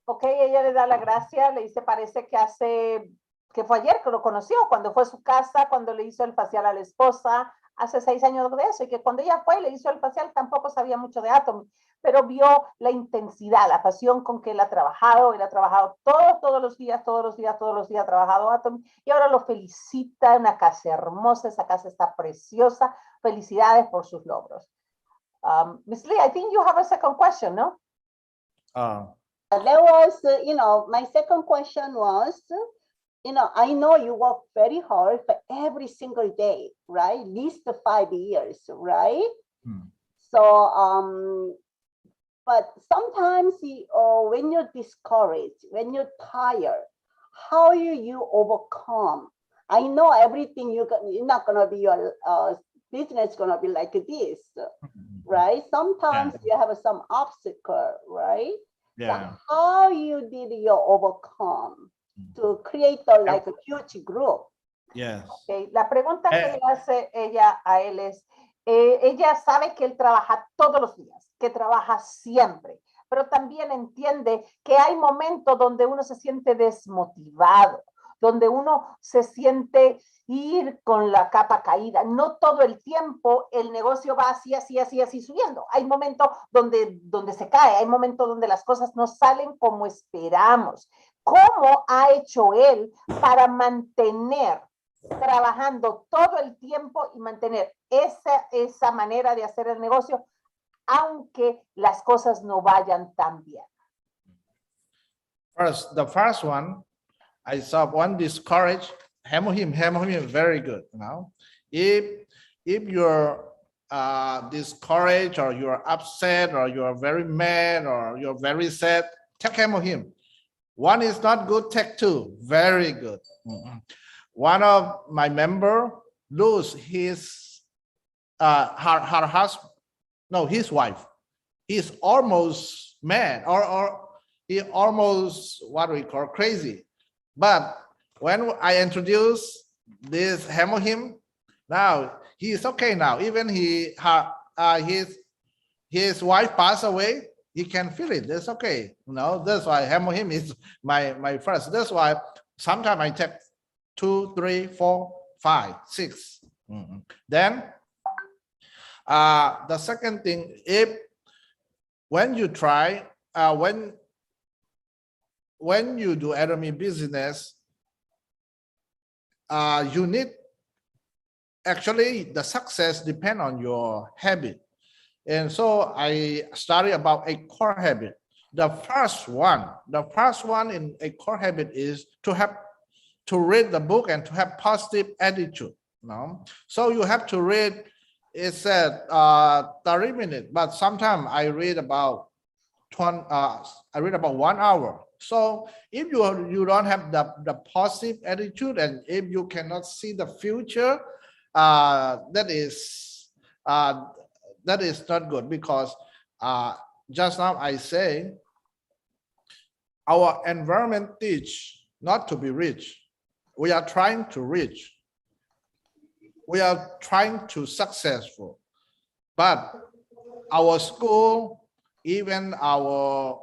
Ok, ella le da la gracia, le dice, parece que fue ayer que lo conoció, cuando fue a su casa, cuando le hizo el facial a la esposa, hace 6 años de eso, y que cuando ella fue y le hizo el facial tampoco sabía mucho de Atomy, pero vio la intensidad, la pasión con que él ha trabajado todos los días ha trabajado Atomy, y ahora lo felicita, una casa hermosa, esa casa está preciosa, felicidades por sus logros. Ms. Lee, I think you have a second question, no? There was, my second question was, I know you work very hard for every single day, right? At least 5 years, right? So, but sometimes when you're discouraged, when you're tired, how you overcome? I know everything you're not gonna be your business gonna be like this, right? Sometimes you have some obstacle, right? So how you did your overcome to create like a huge group? Yes. Okay. La pregunta que le hace ella a él es, ella sabe que él trabaja todos los días, que trabaja siempre, pero también entiende que hay momentos donde uno se siente desmotivado, donde uno se siente ir con la capa caída. No todo el tiempo el negocio va así, así, así, así subiendo. Hay momentos donde se cae, hay momentos donde las cosas no salen como esperamos. ¿Cómo ha hecho él para mantener trabajando todo el tiempo y mantener esa manera de hacer el negocio, aunque las cosas no vayan tan bien? First, the first one, I saw one discouraged, hammer him, very good. If you're discouraged or you're upset or you're very mad or you're very sad, take hammer him. One is not good, take two, very good. One of my member lose his her husband, no, his wife. He's almost mad or he almost what we call crazy. But when I introduce this hammer him, now he is okay now. Even his wife passed away, he can feel it. That's okay. That's why hammer him is my first. That's why sometimes I take 2, 3, 4, 5, 6. Then the second thing, when you try, when you do Atomy business, you need, actually the success depend on your habit. And so I study about a core habit. The first one in a core habit is to read the book and to have positive attitude. So you have to read, it said 30 minutes, but sometimes I read about 1 hour. So if you don't have the positive attitude, and if you cannot see the future, that is not good, because just now I say our environment teach not to be rich. We are trying to reach. We are trying to successful, but our school, even our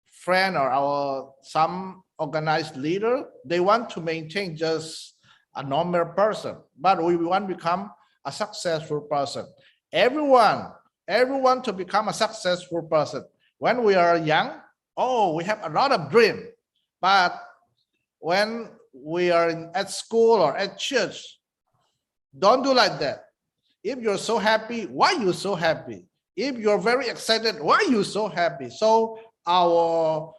friend or some organized leader, they want to maintain just a normal person, but we want to become a successful person. Everyone to become a successful person. When we are young, we have a lot of dream, but when we are at school or at church, don't do like that. If you're so happy, why you so happy? If you're very excited, why you so happy? So our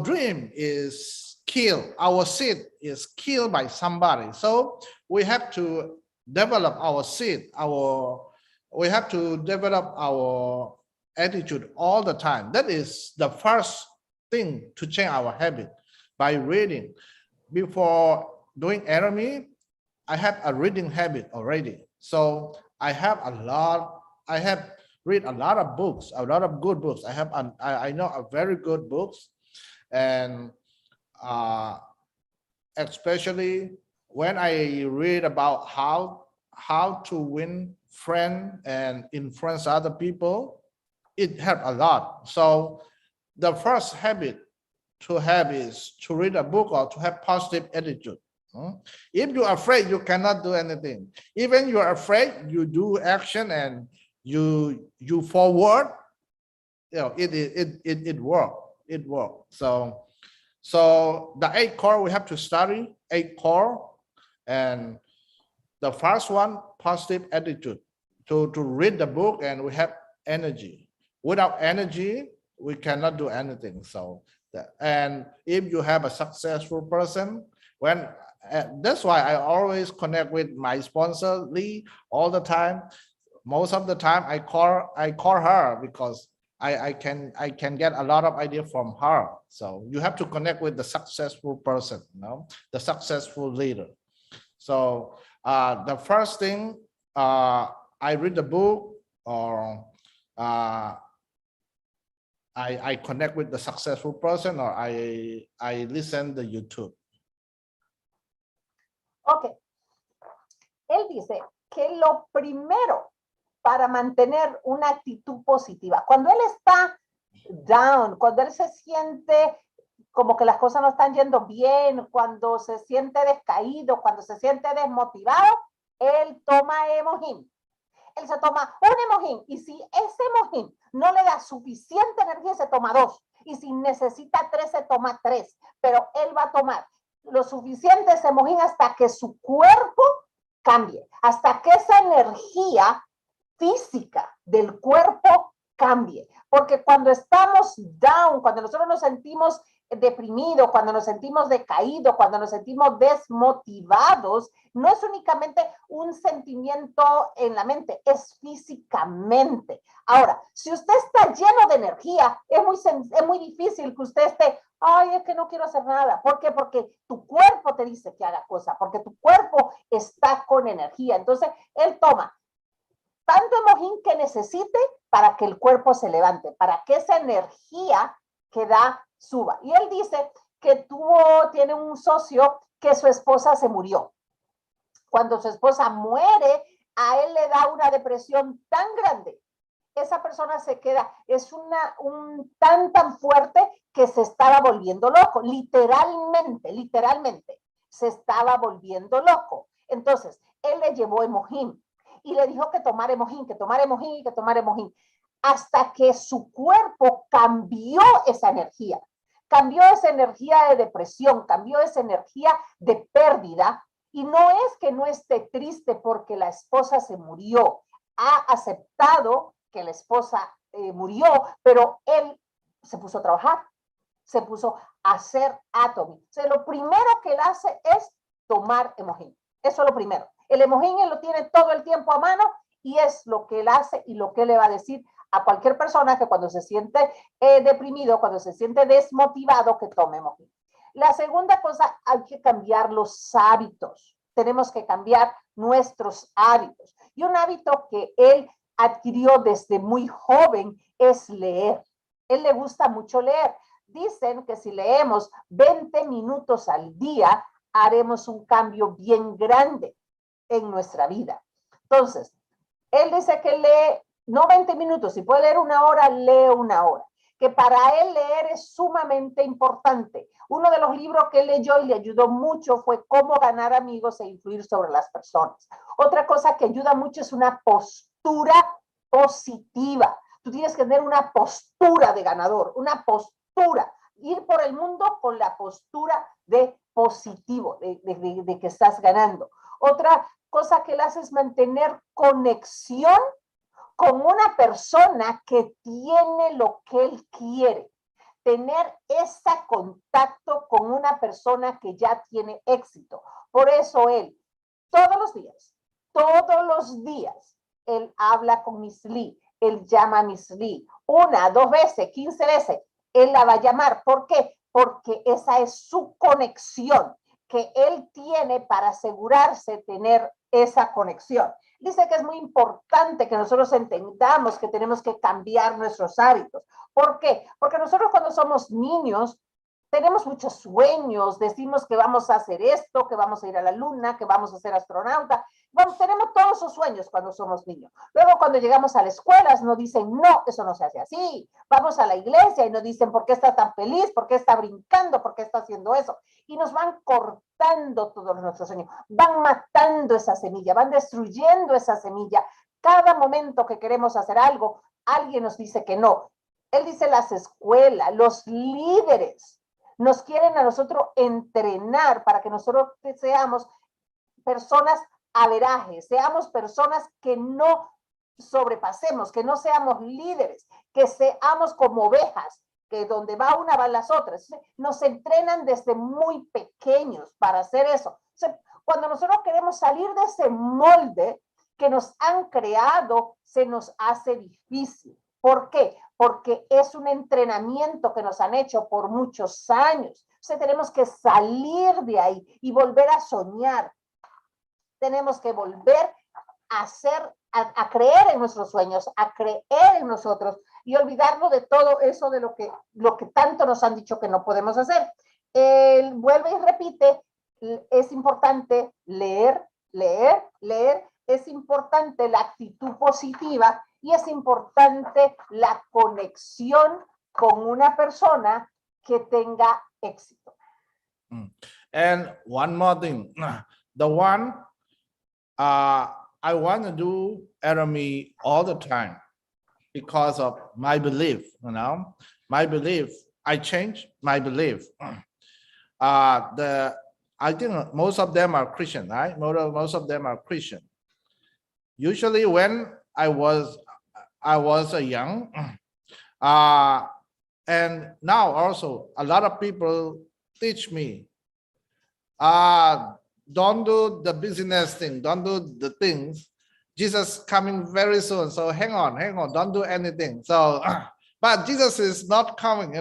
dream is killed. Our seed is killed by somebody. So we have to develop our seed. We have to develop our attitude all the time. That is the first thing to change our habit, by reading. Before doing Atomy, I have a reading habit already. So I have read a lot of books, a lot of good books. I know a very good books, and especially when I read about how to win friends and influence other people, it helped a lot. So the first habit to have is to read a book or to have positive attitude. If you're afraid, you cannot do anything. Even you're afraid, you do action and you forward. It work. So the 8 core, we have to study 8 core, and the first one, positive attitude, to read the book, and we have energy. Without energy, we cannot do anything. So and if you have a successful person, When that's why I always connect with my sponsor Lee all the time. Most of the time I call her because I can get a lot of idea from her. So you have to connect with the successful person, you know, the successful leader. So the first thing, I read the book, or I connect with the successful person, or I listen to YouTube. Ok. Él dice que lo primero para mantener una actitud positiva, cuando él está down, cuando él se siente como que las cosas no están yendo bien, cuando se siente descaído, cuando se siente desmotivado, él toma emojín. Él se toma un emojín, y si ese emojín no le da suficiente energía, se toma 2, y si necesita 3, se toma 3, pero él va a tomar lo suficiente ese emojín hasta que su cuerpo cambie, hasta que esa energía física del cuerpo cambie, porque cuando estamos down, cuando nosotros nos sentimos deprimidos, cuando nos sentimos decaídos, cuando nos sentimos desmotivados, no es únicamente un sentimiento en la mente, es físicamente. Ahora, si usted está lleno de energía, es muy difícil que usted esté, ay, es que no quiero hacer nada. ¿Por qué? Porque tu cuerpo te dice que haga cosas, porque tu cuerpo está con energía. Entonces, él toma tanto emojín que necesite para que el cuerpo se levante, para que esa energía que da suba. Y él dice que tiene un socio que su esposa se murió. Cuando su esposa muere, a él le da una depresión tan grande. Esa persona se queda, es tan fuerte que se estaba volviendo loco, literalmente, se estaba volviendo loco. Entonces, él le llevó emojín y le dijo que tomara emojín, hasta que su cuerpo cambió esa energía de depresión, cambió esa energía de pérdida. Y no es que no esté triste porque la esposa se murió, ha aceptado que la esposa murió, pero él se puso a trabajar, se puso a hacer Atomy. O sea, lo primero que él hace es tomar emojín. Eso es lo primero. El emojín él lo tiene todo el tiempo a mano y es lo que él hace y lo que él le va a decir a cualquier persona que cuando se siente deprimido, cuando se siente desmotivado, que tome emojín. La segunda cosa, hay que cambiar los hábitos. Tenemos que cambiar nuestros hábitos. Y un hábito que él adquirió desde muy joven es leer. Él le gusta mucho leer. Dicen que si leemos 20 minutos al día, haremos un cambio bien grande en nuestra vida. Entonces, él dice que lee, no 20 minutos, si puede leer 1 hora, lee 1 hora. Que para él leer es sumamente importante. Uno de los libros que él leyó y le ayudó mucho fue Cómo ganar amigos e influir sobre las personas. Otra cosa que ayuda mucho es una postura positiva. Tú tienes que tener una postura de ganador, una postura. Ir por el mundo con la postura de positivo, de que estás ganando. Otra cosa que él hace es mantener conexión con una persona que tiene lo que él quiere. Tener ese contacto con una persona que ya tiene éxito. Por eso él, todos los días, él habla con Miss Lee, él llama a Miss Lee 1, 2 veces, 15 veces, él la va a llamar. ¿Por qué? Porque esa es su conexión que él tiene para asegurarse tener esa conexión. Dice que es muy importante que nosotros entendamos que tenemos que cambiar nuestros hábitos. ¿Por qué? Porque nosotros cuando somos niños tenemos muchos sueños, decimos que vamos a hacer esto, que vamos a ir a la luna, que vamos a ser astronauta. Bueno, tenemos todos esos sueños cuando somos niños. Luego cuando llegamos a la escuela nos dicen, no, eso no se hace así. Vamos a la iglesia y nos dicen, ¿por qué está tan feliz? ¿Por qué está brincando? ¿Por qué está haciendo eso? Y nos van cortando todos nuestros sueños, van matando esa semilla, van destruyendo esa semilla. Cada momento que queremos hacer algo, alguien nos dice que no. Él dice las escuelas, los líderes, nos quieren a nosotros entrenar para que nosotros seamos personas averajes, seamos personas que no sobrepasemos, que no seamos líderes, que seamos como ovejas, que donde va una van las otras. Nos entrenan desde muy pequeños para hacer eso. O sea, cuando nosotros queremos salir de ese molde que nos han creado, se nos hace difícil. ¿Por qué? Porque es un entrenamiento que nos han hecho por muchos años. O sea, tenemos que salir de ahí y volver a soñar. Tenemos que volver a hacer, a creer en nuestros sueños, a creer en nosotros y olvidarnos de todo eso de lo que tanto nos han dicho que no podemos hacer. Vuelve y repite, es importante leer, es importante la actitud positiva y es importante la conexión con una persona que tenga éxito. And one more thing, the one I want to do Atomy all the time because of my belief, my belief. I changed my belief. I think most of them are Christian, right? Most of them are Christian. Usually, when I was young, and now also a lot of people teach me, don't do the business thing, don't do the things. Jesus coming very soon, so hang on, don't do anything. So, but Jesus is not coming,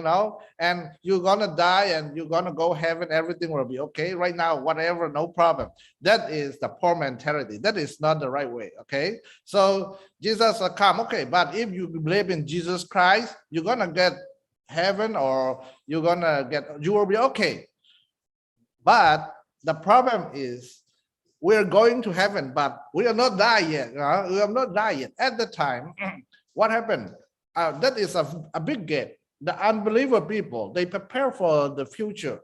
and you're gonna die and you're gonna go heaven, everything will be okay. Right now, whatever, no problem. That is the poor mentality. That is not the right way, okay? So Jesus will come, okay, but if you believe in Jesus Christ, you're gonna get heaven or you will be okay. But the problem is we're going to heaven, but we are not there yet. We have not died yet. At the time, what happened? That is a big gap. The unbeliever people, they prepare for the future.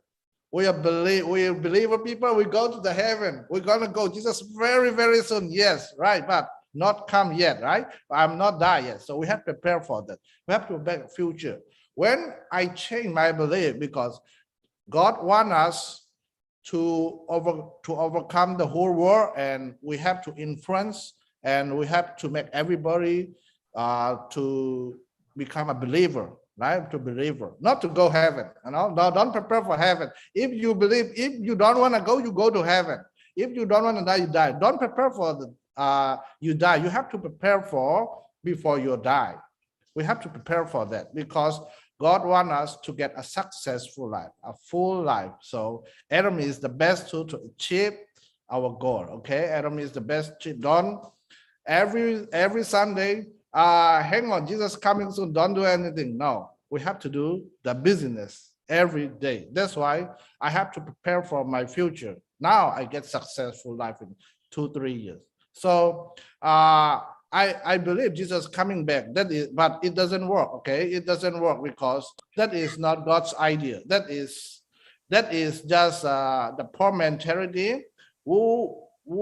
We are believer people, we go to the heaven. We're going to go Jesus very, very soon. Yes, right, but not come yet, right? I'm not there yet. So we have to prepare for that. We have to prepare future. When I change my belief, because God wants us to overcome the whole world, and we have to influence, and we have to make everybody to become a believer, right? To believer, not to go heaven. Don't prepare for heaven. If you believe, if you don't want to go, you go to heaven. If you don't want to die, you die. Don't prepare for you die. You have to prepare for before you die. We have to prepare for that because God wants us to get a successful life, a full life. So Atomy is the best tool to achieve our goal. Okay, Atomy is the best. Don't every Sunday, hang on, Jesus coming soon, don't do anything. No, we have to do the business every day. That's why I have to prepare for my future. Now I get successful life in 2-3 years. So I believe Jesus coming back. That is, but it doesn't work. Okay, it doesn't work because that is not God's idea. That is just the poor mentality who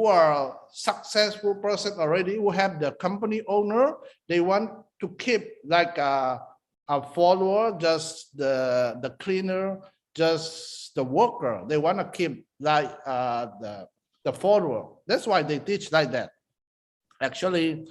are successful person already, who have the company owner. They want to keep like a follower, just the cleaner, just the worker. They want to keep like the follower. That's why they teach like that. Actually,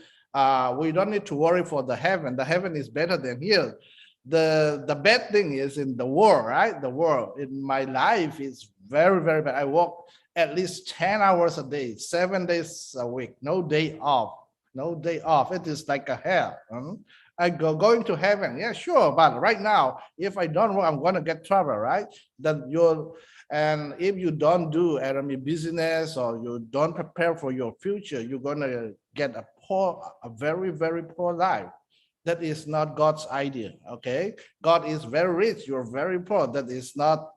we don't need to worry for the heaven. The heaven is better than here. The bad thing is in the world, right? The world in my life is very, very bad. I work at least 10 hours a day, 7 days a week, no day off, no day off. It is like a hell. I going to heaven, yeah, sure. But right now, if I don't work, I'm gonna get trouble, right? And if you don't do Atomy business or you don't prepare for your future, you're gonna get a very, very poor life. That is not God's idea. Okay, God is very rich, you're very poor. That is not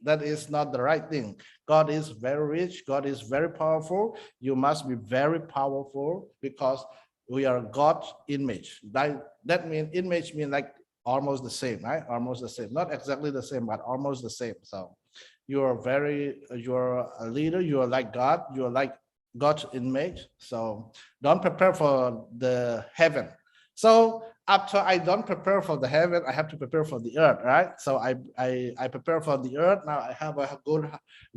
the right thing. God is very rich, God is very powerful. You must be very powerful because we are God's image. That means image means like almost the same, right? Almost the same, not exactly the same, but almost the same. So you're a leader, you're like God, you're like God's image. So don't prepare for the heaven. So after I don't prepare for the heaven, I have to prepare for the earth, right? So I prepare for the earth. Now I have a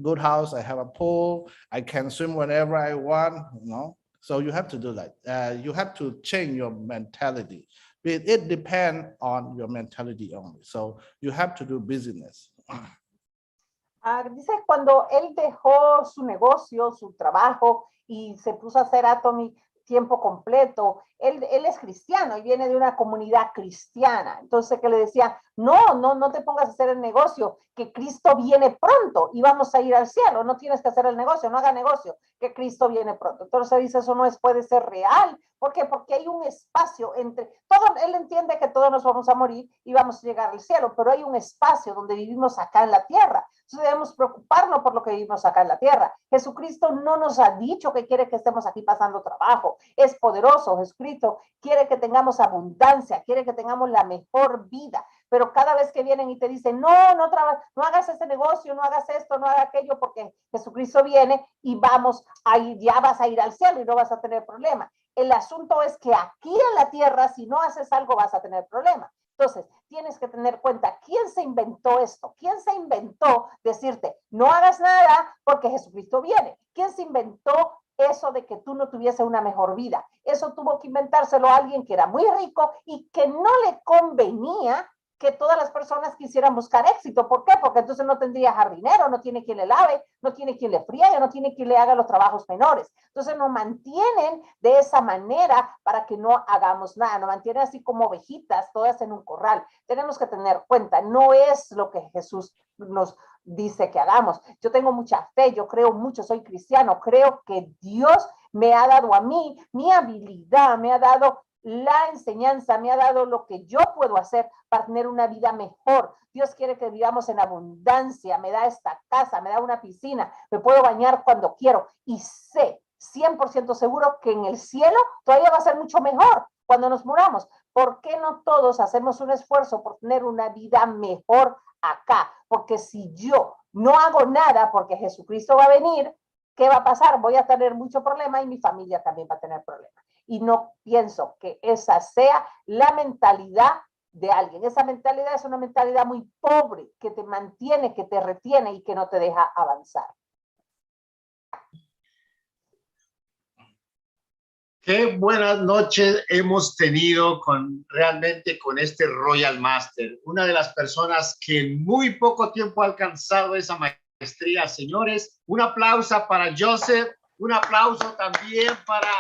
good house, I have a pool, I can swim whenever I want, So you have to do that. You have to change your mentality It depends on your mentality only. So you have to do business. Dice cuando él dejó su negocio, su trabajo y se puso a hacer Atomy tiempo completo, él es cristiano y viene de una comunidad cristiana. Entonces que le decía, no te pongas a hacer el negocio, que Cristo viene pronto y vamos a ir al cielo, no tienes que hacer el negocio, no haga negocio, que Cristo viene pronto. Entonces dice, eso no puede ser real. ¿Por qué? Porque hay un espacio entre, él entiende que todos nos vamos a morir y vamos a llegar al cielo, pero hay un espacio donde vivimos acá en la tierra. Entonces debemos preocuparnos por lo que vivimos acá en la tierra. Jesucristo no nos ha dicho que quiere que estemos aquí pasando trabajo. Es poderoso. Jesucristo quiere que tengamos abundancia, quiere que tengamos la mejor vida. Pero cada vez que vienen y te dicen, no hagas ese negocio, no hagas esto, no hagas aquello, porque Jesucristo viene y ya vas a ir al cielo y no vas a tener problema. El asunto es que aquí en la tierra, si no haces algo, vas a tener problema. Entonces, tienes que tener cuenta, ¿quién se inventó esto? ¿Quién se inventó decirte, no hagas nada porque Jesucristo viene? ¿Quién se inventó eso de que tú no tuviese una mejor vida? Eso tuvo que inventárselo a alguien que era muy rico y que no le convenía que todas las personas quisieran buscar éxito. ¿Por qué? Porque entonces no tendría jardinero, no tiene quien le lave, no tiene quien le friegue, no tiene quien le haga los trabajos menores. Entonces nos mantienen de esa manera para que no hagamos nada, nos mantienen así como ovejitas, todas en un corral. Tenemos que tener cuenta, no es lo que Jesús nos dice que hagamos. Yo tengo mucha fe, yo creo mucho, soy cristiano, creo que Dios me ha dado a mí mi habilidad, me ha dado la enseñanza, me ha dado lo que yo puedo hacer para tener una vida mejor. Dios quiere que vivamos en abundancia, me da esta casa, me da una piscina, me puedo bañar cuando quiero y sé 100% seguro que en el cielo todavía va a ser mucho mejor cuando nos muramos. ¿Por qué no todos hacemos un esfuerzo por tener una vida mejor acá? Porque si yo no hago nada porque Jesucristo va a venir, ¿qué va a pasar? Voy a tener mucho problema y mi familia también va a tener problemas. Y no pienso que esa sea la mentalidad de alguien. Esa mentalidad es una mentalidad muy pobre que te mantiene, que te retiene y que no te deja avanzar. Qué buenas noches hemos tenido realmente con este Royal Master, una de las personas que en muy poco tiempo ha alcanzado esa maestría. Señores, un aplauso para Joseph, un aplauso también para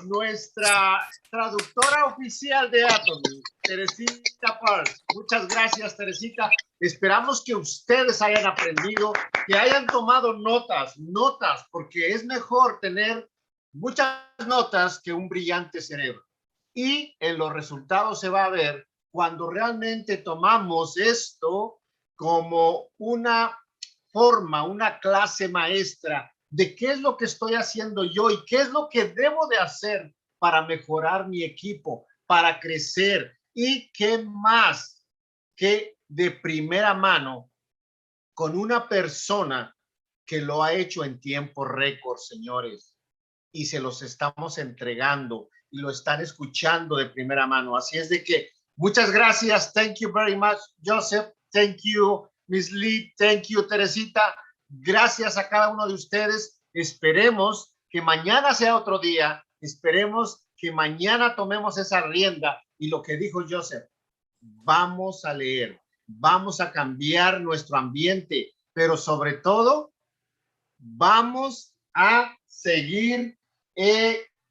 nuestra traductora oficial de Atomy, Teresita Parks. Muchas gracias, Teresita. Esperamos que ustedes hayan aprendido, que hayan tomado notas, porque es mejor tener muchas notas que un brillante cerebro. Y en los resultados se va a ver cuando realmente tomamos esto como una forma, una clase maestra de qué es lo que estoy haciendo yo y qué es lo que debo de hacer para mejorar mi equipo, para crecer y qué más que de primera mano con una persona que lo ha hecho en tiempo récord, señores. Y se los estamos entregando y lo están escuchando de primera mano. Así es de que muchas gracias. Thank you very much, Joseph. Thank you, Miss Lee. Thank you, Teresita. Gracias a cada uno de ustedes. Esperemos que mañana sea otro día. Esperemos que mañana tomemos esa rienda y lo que dijo Joseph, vamos a leer, vamos a cambiar nuestro ambiente, pero sobre todo vamos a seguir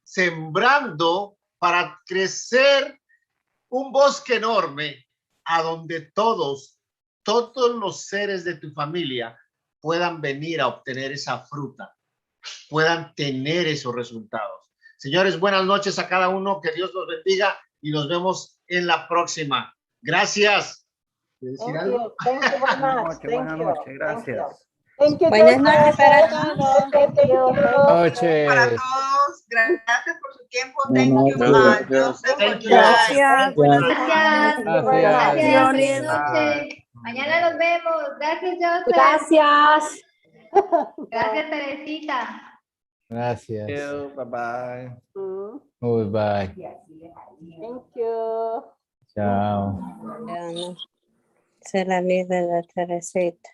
sembrando para crecer un bosque enorme a donde todos los seres de tu familia puedan venir a obtener esa fruta, puedan tener esos resultados. Señores, buenas noches a cada uno, que Dios los bendiga y nos vemos en la próxima. Gracias. Thank you. Thank you very much. Buenas noches, gracias. Thank you. Buenas noches para todos. Thank you. Para todos, gracias por su tiempo. Thank you, Joseph. Thank you. Gracias. Buenas Gracias. Gracias. Buenas noches. Mañana nos vemos. Gracias, Joseph. Gracias. Gracias, Teresita. Gracias. Bye bye. Bye. Thank you. Chao. Se la líder de Teresita.